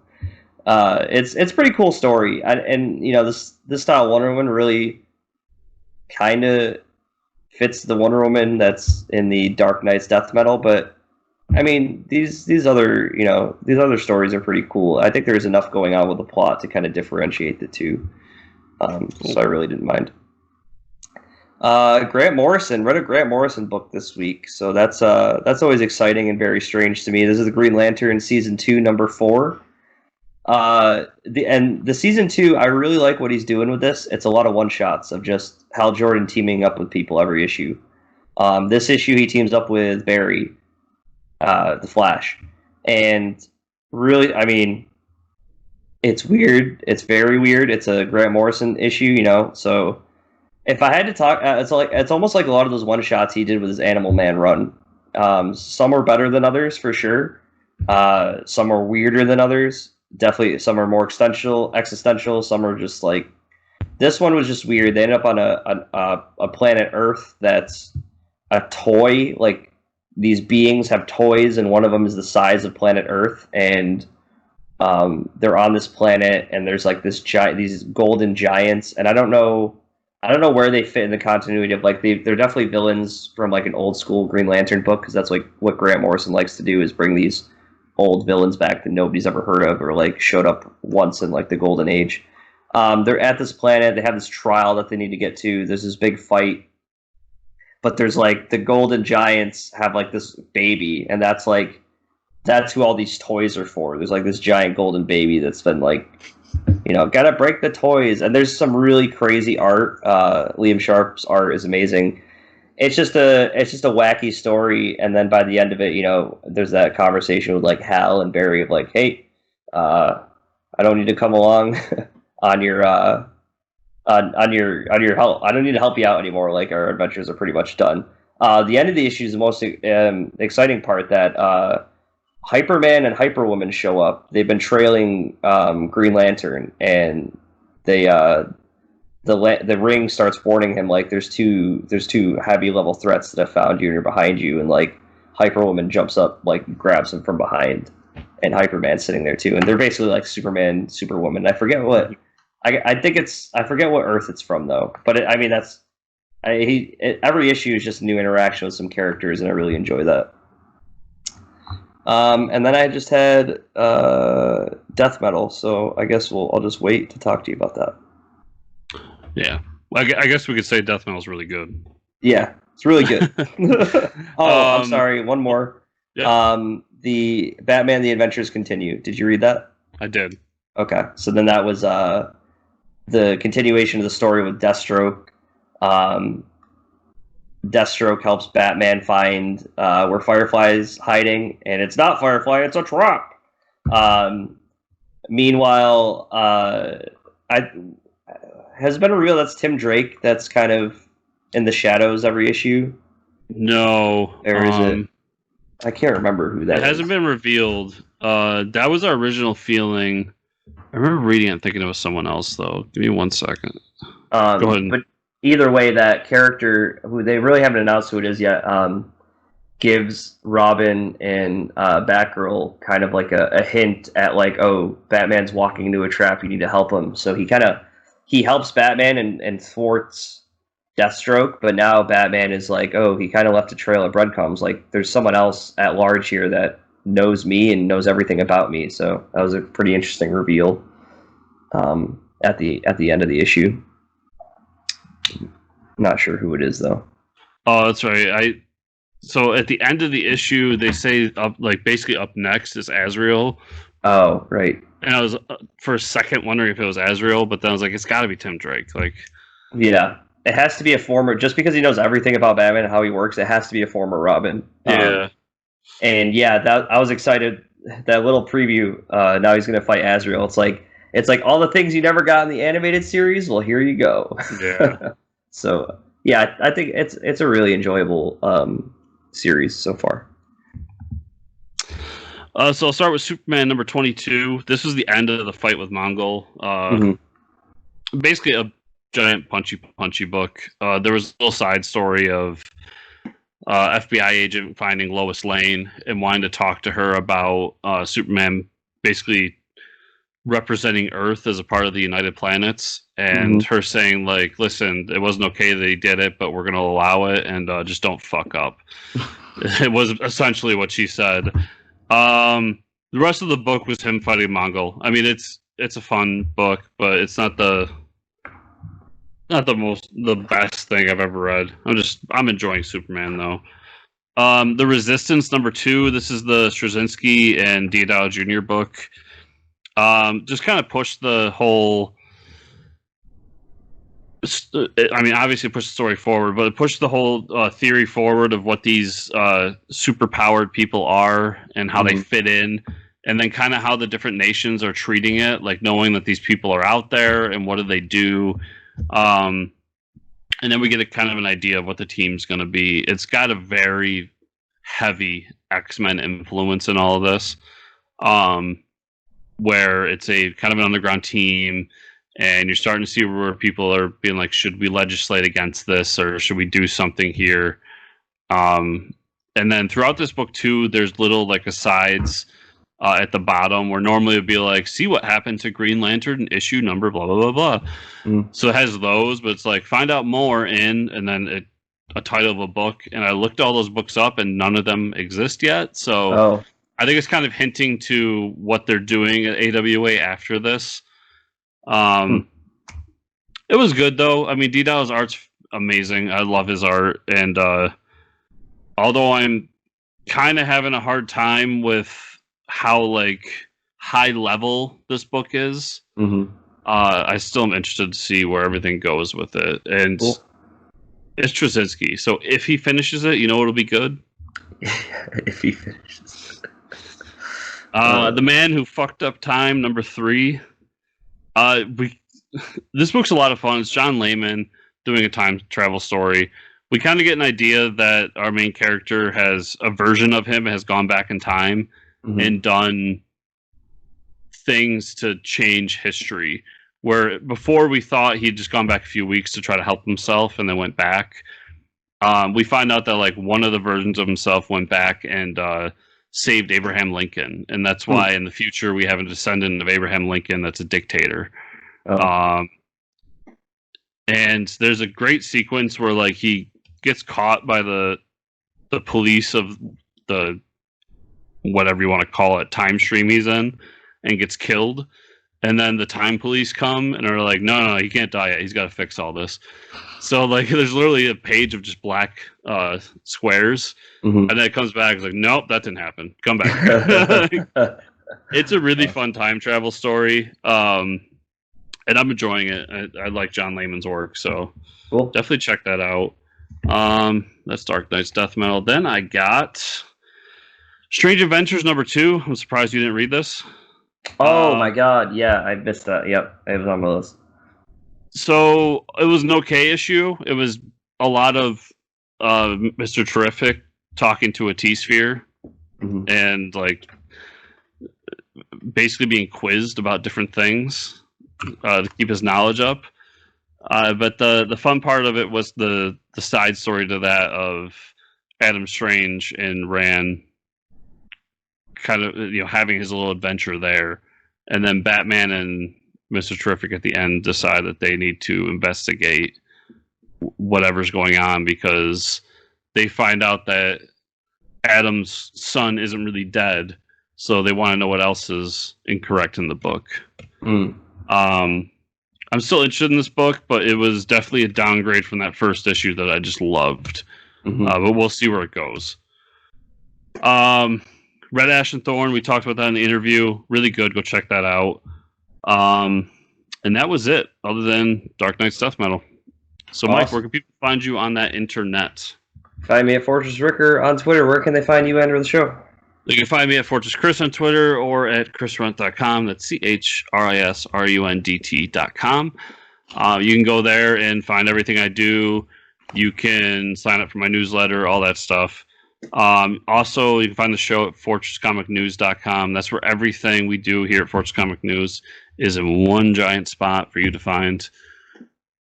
it's a pretty cool story, and you know, this style Wonder Woman really kind of fits the Wonder Woman that's in the Dark Knight's death metal. But I mean, these other stories are pretty cool. I think there's enough going on with the plot to kind of differentiate the two. So I really didn't mind. Grant Morrison read a Grant Morrison book this week, so that's always exciting and very strange to me. This is the Green Lantern season 2, number 4. The season 2, I really like what he's doing with this. It's a lot of one shots of just Hal Jordan teaming up with people every issue. This issue he teams up with Barry, the Flash, and really, I mean, it's weird. It's very weird. It's a Grant Morrison issue, you know. So if I had to talk, it's almost like a lot of those one shots he did with his Animal Man run. Some are better than others for sure. Some are weirder than others. Definitely, some are more existential. Some are just like, this one was just weird. They ended up on a planet Earth that's a toy. Like, these beings have toys, and one of them is the size of planet Earth, and they're on this planet, and there's like these golden giants, and I don't know where they fit in the continuity of, like, they're definitely villains from like an old school Green Lantern book, because that's like what Grant Morrison likes to do, is bring these old villains back that nobody's ever heard of or like showed up once in like the Golden Age. They're at this planet. They have this trial that they need to get to. There's this big fight, but there's like the golden giants have like this baby, and that's who all these toys are for. There's like this giant golden baby that's been like, you know, gotta break the toys. And there's some really crazy art. Liam Sharp's art is amazing. It's just a wacky story, and then by the end of it, you know, there's that conversation with like Hal and Barry of like, "Hey, I don't need to come along on your help. I don't need to help you out anymore. Like, our adventures are pretty much done." The end of the issue is the most exciting part, that Hyperman and Hyperwoman show up. They've been trailing Green Lantern, and the ring starts warning him, like, there's two heavy level threats that have found you and are behind you, and like Hyperwoman jumps up, like, grabs him from behind, and Hyperman's sitting there too, and they're basically like Superman, Superwoman. I forget what I forget what Earth it's from though, but every issue is just a new interaction with some characters, and I really enjoy that. And then I just had death metal, so I guess I'll just wait to talk to you about that. Yeah. I guess we could say death metal is really good. Yeah, it's really good. I'm sorry. One more. Yeah. The Batman: The Adventures Continue. Did you read that? I did. Okay, so then that was the continuation of the story with Deathstroke. Deathstroke helps Batman find where Firefly's hiding, and it's not Firefly; it's a trap. Meanwhile, has it been revealed that's Tim Drake that's kind of in the shadows every issue? No. Or is it? I can't remember who that is. It hasn't been revealed. That was our original feeling. I remember reading it and thinking it was someone else, though. Give me 1 second. Go ahead. But either way, that character, who they really haven't announced who it is yet, gives Robin and Batgirl kind of like a hint at like, oh, Batman's walking into a trap, you need to help him. So he helps Batman and thwarts Deathstroke, but now Batman is like, oh, he kind of left a trail of breadcrumbs. Like, there's someone else at large here that knows me and knows everything about me. So that was a pretty interesting reveal at the end of the issue. Not sure who it is though. Oh, that's right. So at the end of the issue, they say basically up next is Azrael. Oh, right. And I was for a second wondering if it was Azrael, but then I was like, it's got to be Tim Drake. Like, yeah, it has to be a former. Just because he knows everything about Batman and how he works, it has to be a former Robin. Yeah. And yeah, that I was excited. That little preview. Now he's going to fight Azrael. It's like all the things you never got in the animated series. Well, here you go. Yeah. So yeah, I think it's a really enjoyable series so far. So I'll start with Superman number 22. This was the end of the fight with Mongol. Basically a giant punchy book. There was a little side story of FBI agent finding Lois Lane and wanting to talk to her about Superman basically representing Earth as a part of the United Planets, and her saying like, listen, it wasn't okay that he did it, but we're going to allow it, and just don't fuck up. It was essentially what she said. The rest of the book was him fighting Mongol. I mean, it's a fun book, but it's not the best thing I've ever read. I'm enjoying Superman though. The Resistance number 2. This is the Straczynski and Diodalo Jr. book. Just kind of pushed the whole. I mean, obviously pushed the story forward, but it pushed the whole theory forward of what these superpowered people are and how they fit in, and then kind of how the different nations are treating it, like knowing that these people are out there and what do they do. And then we get a kind of an idea of what the team's going to be. It's got a very heavy X-Men influence in all of this, where it's a kind of an underground team, and you're starting to see where people are being like, should we legislate against this, or should we do something here? And then throughout this book too, there's little like asides at the bottom where normally it would be like, see what happened to Green Lantern issue number blah blah blah blah. So it has those, but it's like find out more in, and then a title of a book. And I looked all those books up, and none of them exist yet. So I think it's kind of hinting to what they're doing at AWA after this. It was good though. I mean, Diodalo's art's amazing. I love his art, and although I'm kind of having a hard time with how like high level this book is, I still am interested to see where everything goes with it. And it's Straczynski, so if he finishes it, you know it'll be good. If he finishes. The Man Who Fucked Up Time number 3. This book's a lot of fun. It's John Layman doing a time travel story. We kind of get an idea that our main character has a version of him has gone back in time and done things to change history. Where before we thought he'd just gone back a few weeks to try to help himself and then went back. We find out that like one of the versions of himself went back and saved Abraham Lincoln, and that's why in the future we have a descendant of Abraham Lincoln that's a dictator. And there's a great sequence where like he gets caught by the police of the whatever you want to call it time stream he's in, and gets killed. And then the time police come and are like, no, he can't die yet. He's got to fix all this. So like, there's literally a page of just black squares, and then it comes back. It's like, nope, that didn't happen. Come back. It's a really fun time travel story, and I'm enjoying it. I like John Layman's work, so cool. Definitely check that out. That's Dark Knight's Death Metal. Then I got Strange Adventures #2. I'm surprised you didn't read this. Oh my god, yeah, I missed that. Yep, it was on my list. So it was an okay issue. It was a lot of Mr. Terrific talking to a T-Sphere and like basically being quizzed about different things to keep his knowledge up. But the fun part of it was the side story to that of Adam Strange and Rand kind of having his little adventure there, and then Batman and Mr. Terrific at the end decide that they need to investigate whatever's going on because they find out that Adam's son isn't really dead, so they want to know what else is incorrect in the book. I'm still interested in this book, but it was definitely a downgrade from that first issue that I just loved. But we'll see where it goes. Red Ash and Thorn, we talked about that in the interview. Really good. Go check that out. And that was it, other than Dark Knight's Death Metal. So, Mike, where can people find you on that internet? Find me at Fortress Ricker on Twitter. Where can they find you, Andrew, the show? You can find me at Fortress Chris on Twitter or at chrisrunt.com. That's CHRISRUNDT.com. You can go there and find everything I do. You can sign up for my newsletter, all that stuff. Also, you can find the show at fortresscomicnews.com. That's where everything we do here at Fortress Comic News is in one giant spot for you to find.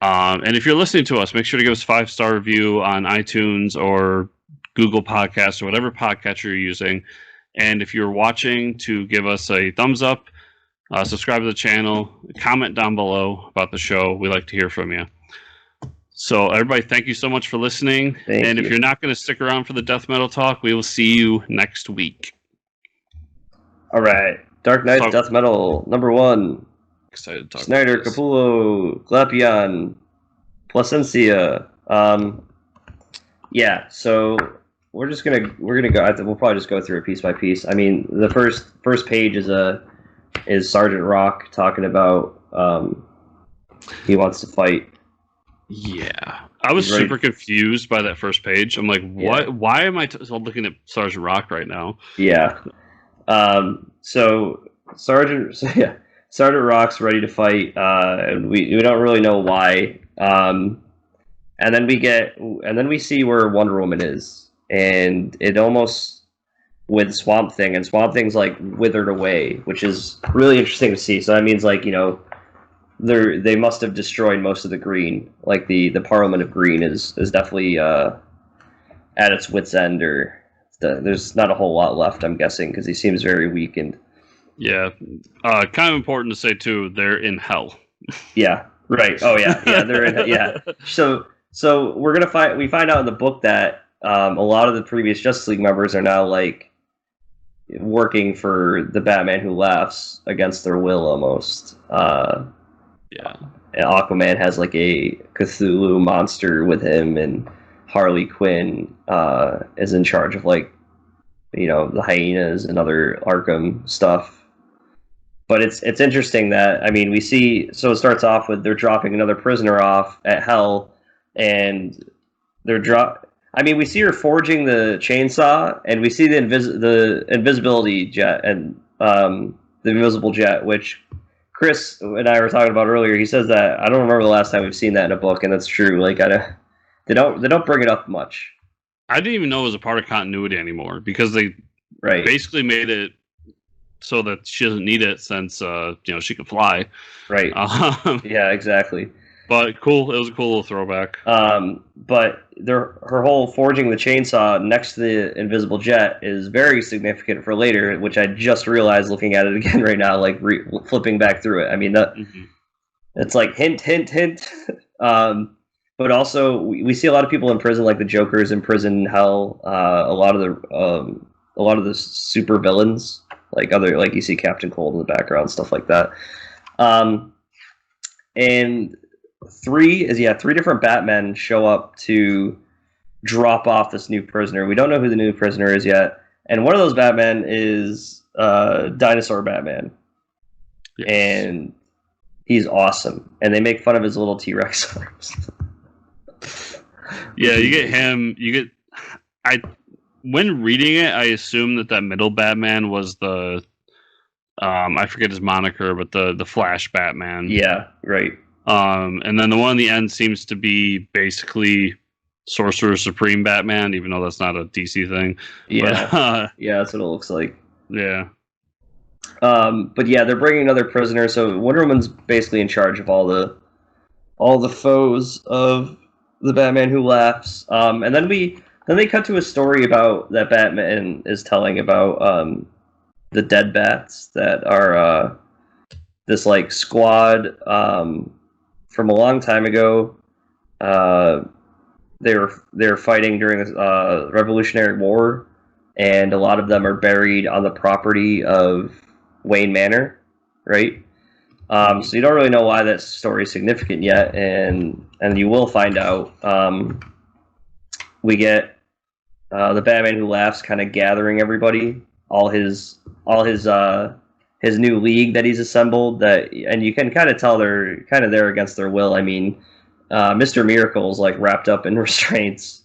And if you're listening to us, make sure to give us a 5-star review on iTunes or Google Podcasts or whatever podcatcher you're using. And if you're watching, to give us a thumbs up, subscribe to the channel, comment down below about the show. We like to hear from you. So, everybody, thank you so much for listening. If you're not going to stick around for the Death Metal talk, we will see you next week. All right. Dark Knight's Death Metal, #1. Excited to talk Snyder, about this. Capullo, Glapion, Placencia. Yeah, so we're gonna go. We'll probably just go through it piece by piece. I mean, the first page is Sergeant Rock talking about he wants to fight. Yeah, I was super confused by that first page. I'm like, what? Yeah. Why am I looking at Sergeant Rock right now? Yeah. So Sergeant Rock's ready to fight, and we don't really know why. And then we see where Wonder Woman is, and it almost with Swamp Thing, and Swamp Thing's like withered away, which is really interesting to see. So that means like they must have destroyed most of the green. Like the Parliament of Green is definitely at its wit's end, or there's not a whole lot left, I'm guessing, because he seems very weakened. Yeah, kind of important to say too. They're in hell. Yeah. Right. Oh yeah. Yeah. They're in. Yeah. So we find out in the book that a lot of the previous Justice League members are now like working for the Batman Who Laughs against their will almost. Yeah. And Aquaman has like a Cthulhu monster with him, and Harley Quinn is in charge of like the hyenas and other Arkham stuff. But it's interesting that, I mean, we see, so it starts off with they're dropping another prisoner off at Hell, and we see her forging the chainsaw, and we see the invisibility jet and the invisible jet, which Chris and I were talking about earlier. He says that I don't remember the last time we've seen that in a book, and that's true. Like they don't bring it up much. I didn't even know it was a part of continuity anymore, because they basically made it so that she doesn't need it since she can fly. Right. Yeah, exactly. But cool. It was a cool little throwback. But her whole forging the chainsaw next to the invisible jet is very significant for later, which I just realized looking at it again right now, like flipping back through it. I mean, it's like hint, hint, hint. But also we see a lot of people in prison, like the Joker's in prison, Hell. A lot of the super villains. Like you see Captain Cold in the background, stuff like that. And three different Batmen show up to drop off this new prisoner. We don't know who the new prisoner is yet, and one of those Batmen is Dinosaur Batman, and he's awesome. And they make fun of his little T-Rex arms. Yeah, you get him. When reading it, I assumed that middle Batman was the I forget his moniker, but the Flash Batman. Yeah, right. And then the one in the end seems to be basically Sorcerer Supreme Batman, even though that's not a DC thing. Yeah, but, yeah, that's what it looks like. Yeah. But yeah, they're bringing another prisoner, so Wonder Woman's basically in charge of all the foes of the Batman Who Laughs. And then they cut to a story about that Batman is telling about the dead bats that are this like squad from a long time ago. They were fighting during the Revolutionary War, and a lot of them are buried on the property of Wayne Manor, right? So you don't really know why that story is significant yet, and you will find out. We get the Batman Who Laughs kind of gathering everybody, all his new league that he's assembled. And you can kind of tell they're kind of there against their will. I mean, Mr. Miracle's like wrapped up in restraints,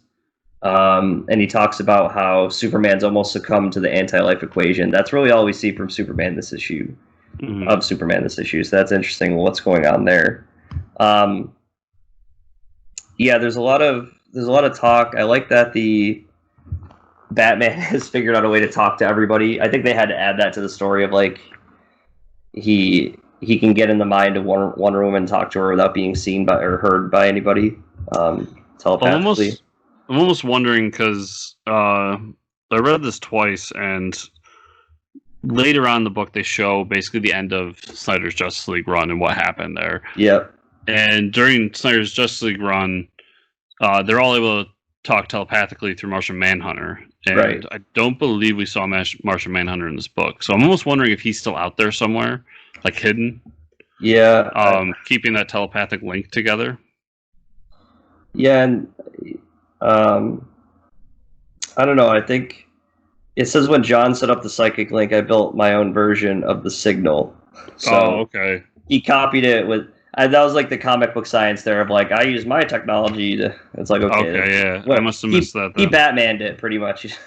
and he talks about how Superman's almost succumbed to the anti-life equation. That's really all we see from Superman this issue. So that's interesting. What's going on there? Yeah, there's a lot of talk. I like that the Batman has figured out a way to talk to everybody. I think they had to add that to the story of like he can get in the mind of Wonder Woman and talk to her without being seen by or heard by anybody telepathically. I'm almost wondering because I read this twice, and later on in the book they show basically the end of Snyder's Justice League run and what happened there. Yep. And during Snyder's Justice League run, they're all able to talk telepathically through Martian Manhunter. And right. I don't believe we saw Martian Manhunter in this book. So I'm almost wondering if he's still out there somewhere, like hidden. Yeah. Keeping that telepathic link together. Yeah, and I don't know. I think it says when John set up the psychic link, I built my own version of the signal. So okay. He copied it with. That was like the comic book science there of like I use my technology to. It's like okay, yeah. I must have missed that. He Batmaned it pretty much.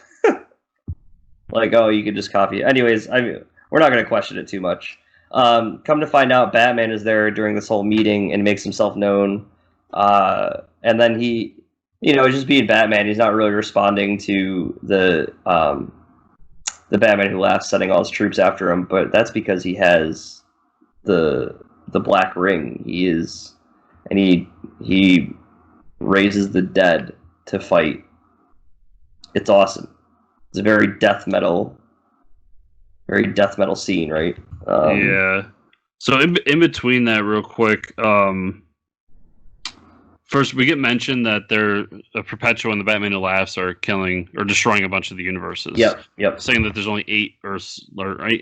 Like you could just copy it. Anyways, we're not going to question it too much. Come to find out, Batman is there during this whole meeting and makes himself known. And then he, just being Batman, he's not really responding to the Batman Who Laughs setting all his troops after him. But that's because he has the black ring. He raises the dead to fight. It's awesome. It's a very death metal scene, right? Yeah. So in between that, real quick, first we get mentioned that Perpetua and the Batman Who Laughs are killing or destroying a bunch of the universes. Yep. Saying that there's only 8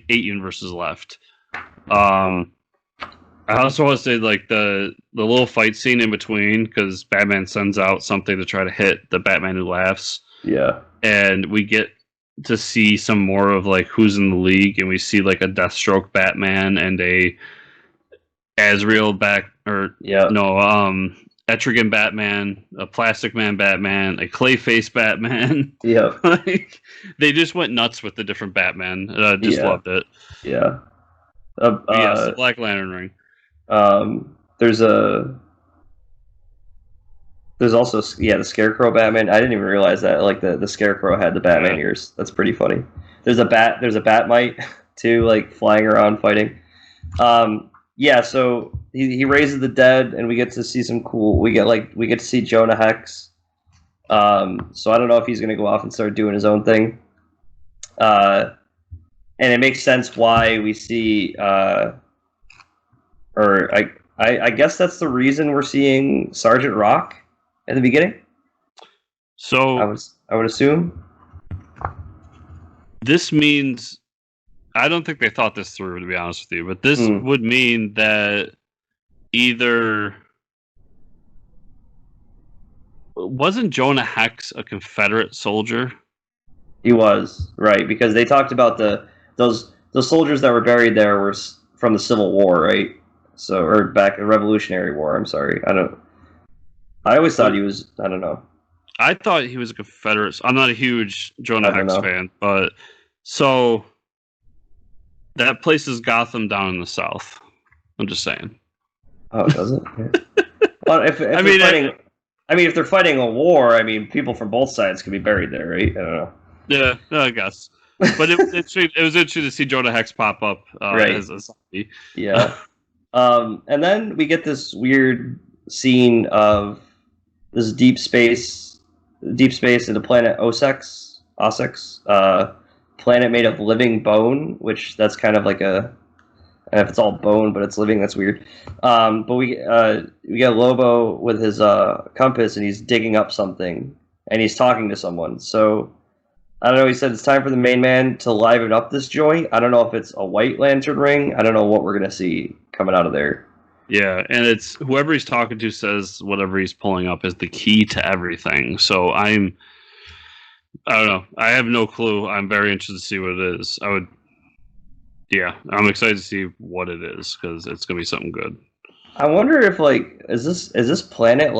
universes left. I also want to say like the little fight scene in between, because Batman sends out something to try to hit the Batman Who Laughs. Yeah. And we get to see some more of like who's in the league, and we see like a Deathstroke Batman and a Azrael Etrigan Batman, a Plastic Man Batman, a Clayface Batman. Yeah. Like they just went nuts with the different Batman. I just loved it. Yeah. Yes, the Black Lantern ring. There's also the Scarecrow Batman. I didn't even realize that. Like the Scarecrow had the Batman ears. That's pretty funny. There's a Batmite too, like flying around fighting. So he raises the dead, and we get to see some cool. We get to see Jonah Hex. So I don't know if he's gonna go off and start doing his own thing. And it makes sense why we see. I guess that's the reason we're seeing Sergeant Rock at the beginning. So I would assume this means I don't think they thought this through, to be honest with you. But this would mean that either wasn't Jonah Hex a Confederate soldier? He was, right, because they talked about those soldiers that were buried there were from the Civil War, right? So, or back in Revolutionary War. I'm sorry, I always thought he was. I don't know. I thought he was a Confederate. I'm not a huge Jonah Hex fan, but so that place is Gotham down in the South. I'm just saying. Oh, does it? Yeah. Well, if if they're fighting a war, I mean, people from both sides could be buried there, right? I don't know. Yeah, I guess. But it was interesting to see Jonah Hex pop up as a zombie. Yeah. And then we get this weird scene of this deep space in the planet Ossex, planet made of living bone, which that's kind of like if it's all bone, but it's living, that's weird. But we get Lobo with his compass, and he's digging up something, and he's talking to someone. So I don't know. He said it's time for the main man to liven up this joint. I don't know if it's a white lantern ring. I don't know what we're gonna see coming out of there. Yeah, and it's whoever he's talking to says whatever he's pulling up is the key to everything. So I don't know. I have no clue. I'm very interested to see what it is. I'm excited to see what it is because it's gonna be something good. I wonder if is this planet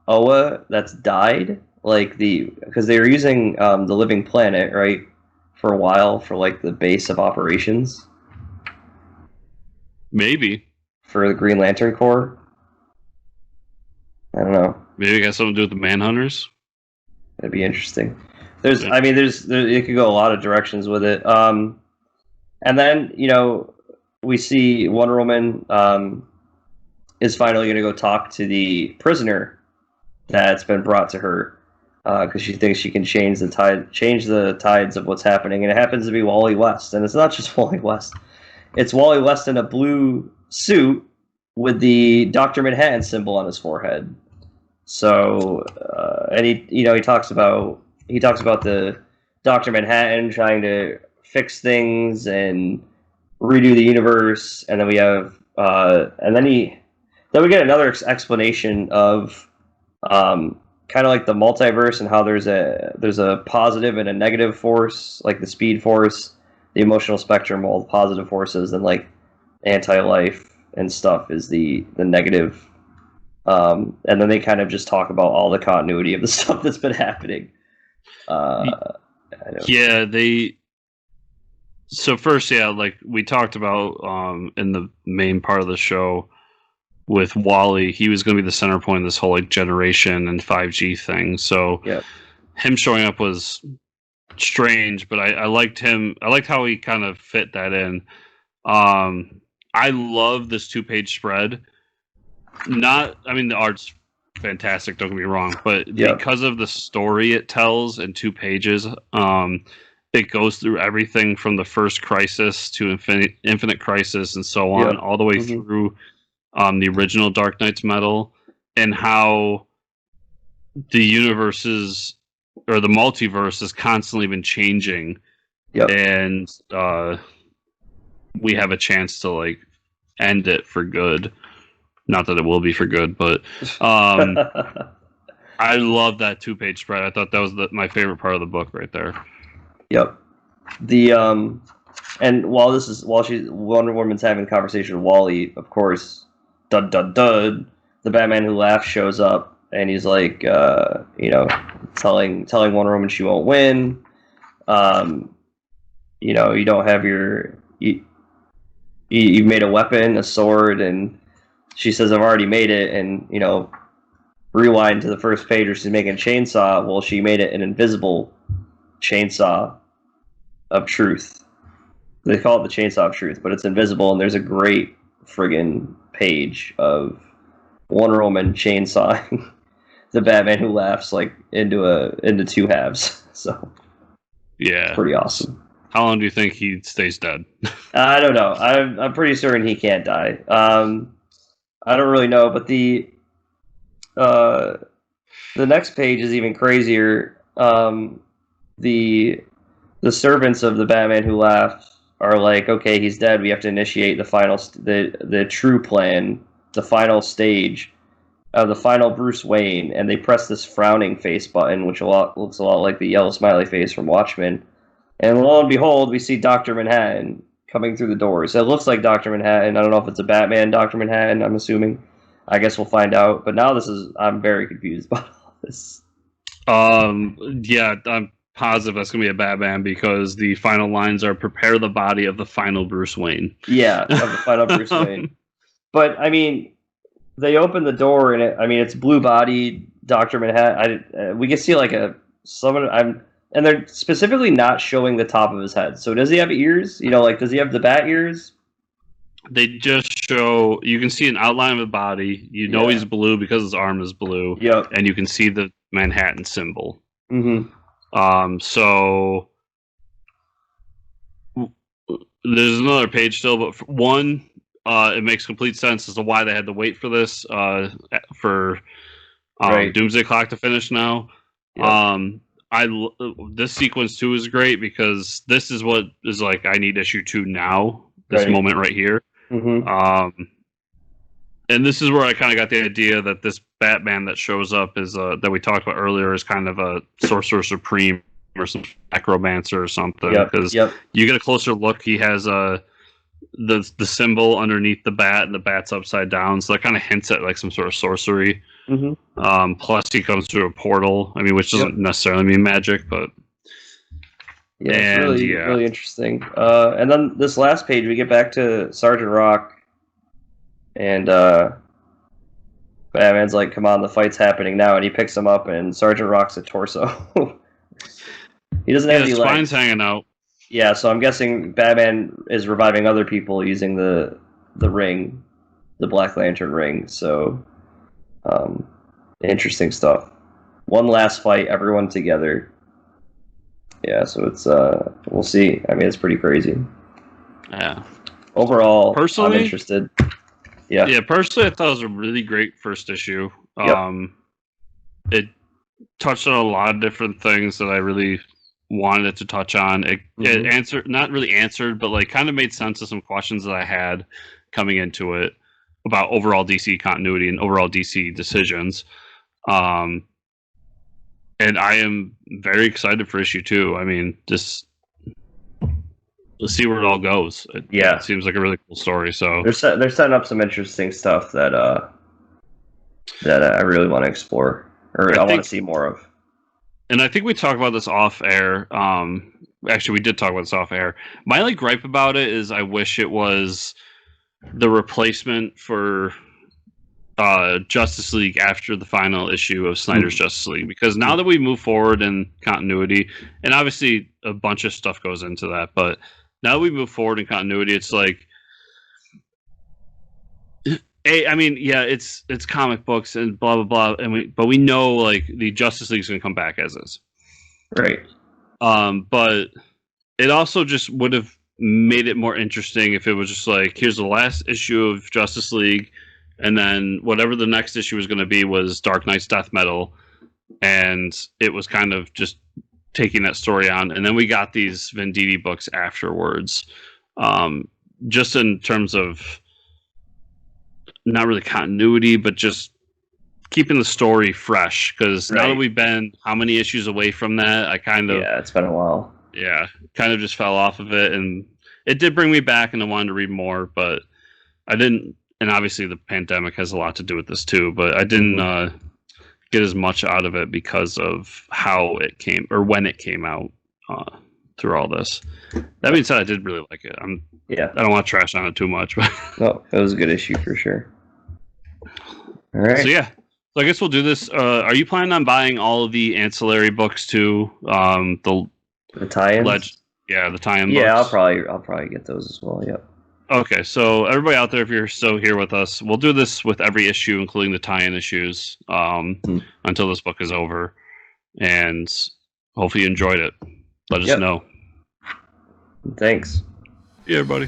Oa that's died? Because they were using the living planet, right, for a while for the base of operations. Maybe for the Green Lantern Corps. I don't know. Maybe it got something to do with the Manhunters. That'd be interesting. It could go a lot of directions with it. And then we see Wonder Woman is finally going to go talk to the prisoner that's been brought to her because she thinks she can change the tides of what's happening, and it happens to be Wally West, and it's not just Wally West. It's Wally West in a blue suit with the Dr. Manhattan symbol on his forehead. So, and he talks about the Dr. Manhattan trying to fix things and redo the universe, and then we have then we get another explanation of kind of like the multiverse and how there's a positive and a negative force, like the speed force, the emotional spectrum, all the positive forces, and anti-life and stuff is the negative. And then they kind of just talk about all the continuity of the stuff that's been happening. So first, we talked about in the main part of the show with Wally, he was going to be the center point of this whole generation and 5G thing. So him showing up was strange, but I liked him. I liked how he kind of fit that in. I love this 2-page spread. The art's fantastic, don't get me wrong, but because of the story it tells in 2 pages, it goes through everything from the first Crisis to Infinite Crisis and so on, all the way through the original Dark Knight's Metal, and how the universes or the multiverse has constantly been changing, and we have a chance to end it for good. Not that it will be for good, but I love that 2-page spread. I thought that was my favorite part of the book right there. Yep. And while Wonder Woman's having a conversation with Wally, of course, the Batman Who Laughs shows up, and he's telling Wonder Woman she won't win. You don't have you've made a weapon, a sword, and she says, I've already made it, and, rewind to the first page where she's making a chainsaw. Well, she made it an invisible chainsaw of truth. They call it the chainsaw of truth, but it's invisible, and there's a great friggin' page of Wonder Woman chainsawing the Batman Who Laughs into 2 halves. So it's pretty awesome. How long do you think he stays dead? I don't know. I'm pretty certain he can't die. I don't really know, but the next page is even crazier. The the servants of the Batman Who Laughs are like, okay, he's dead. We have to initiate the final, the true plan, the final stage, the final Bruce Wayne, and they press this frowning face button, which looks a lot like the yellow smiley face from Watchmen. And lo and behold, we see Dr. Manhattan coming through the doors. It looks like Dr. Manhattan. I don't know if it's a Batman Dr. Manhattan, I'm assuming. I guess we'll find out. But now I'm very confused about all this. Yeah, I'm positive that's going to be a Batman because the final lines are prepare the body of the final Bruce Wayne. Yeah, of the final Bruce Wayne. But, I mean, they open the door and it's blue-bodied Dr. Manhattan. We can see like and they're specifically not showing the top of his head. So does he have ears? Does he have the bat ears? They just show, you can see an outline of the body. He's blue because his arm is blue. Yep. And you can see the Manhattan symbol. Mm-hmm. So there's another page still, but for one, it makes complete sense as to why they had to wait for this for Doomsday Clock to finish now. Yep. This sequence too is great because this is what is like I need issue 2 now. This moment right here. Mm-hmm. And this is where I kind of got the idea that this Batman that shows up is that we talked about earlier is kind of a Sorcerer Supreme or some necromancer or something. Because you get a closer look, he has the symbol underneath the bat, and the bat's upside down, so that kind of hints at like some sort of sorcery. Mm-hmm. Plus, he comes through a portal. I mean, which doesn't necessarily mean magic, but it's really interesting. And then this last page, we get back to Sergeant Rock. And Batman's like, come on, the fight's happening now. And he picks him up, and Sergeant Rock's a torso. He doesn't have any legs. His spine's hanging out. Yeah, so I'm guessing Batman is reviving other people using the ring, the Black Lantern ring. So, interesting stuff. One last fight, everyone together. Yeah, so it's, we'll see. I mean, it's pretty crazy. Yeah. Overall, personally, I'm interested. Yeah, personally, I thought it was a really great first issue. It touched on a lot of different things that I really wanted it to touch on. It answered, not really answered, but like kind of made sense of some questions that I had coming into it about overall DC continuity and overall DC decisions. And I am very excited for issue 2. I mean, just let's see where it all goes. It seems like a really cool story. So they're setting up some interesting stuff that I really want to explore, or I want to see more of. And I think we talked about this off air. Actually, we did talk about this off air. My only gripe about it is I wish it was the replacement for Justice League after the final issue of Snyder's Justice League, because now that we move forward in continuity, and obviously a bunch of stuff goes into that, but now that we move forward in continuity, it's like, I mean, yeah, it's comic books and blah blah blah, but we know like the Justice League's gonna come back as is, right? But it also just would have made it more interesting if it was just like, here's the last issue of Justice League, and then whatever the next issue was going to be was Dark Knight's Death Metal, and it was kind of just taking that story on, and then we got these Venditti books afterwards, just in terms of not really continuity, but just keeping the story fresh, because now that we've been how many issues away from that, I kind of it's been a while. Yeah, kind of just fell off of it, and it did bring me back, and I wanted to read more, but I didn't. And obviously, the pandemic has a lot to do with this too. But I didn't get as much out of it because of how it came or when it came out through all this. That being said, I did really like it. I don't want to trash on it too much, but no, it was a good issue for sure. All right. So I guess we'll do this. Are you planning on buying all of the ancillary books too? The tie-ins. The tie-in. Yeah, books? I'll probably get those as well. Yep. Okay, so everybody out there, if you're still here with us, we'll do this with every issue, including the tie-in issues, until this book is over. And hopefully you enjoyed it. Let us know. Thanks. Yeah, everybody.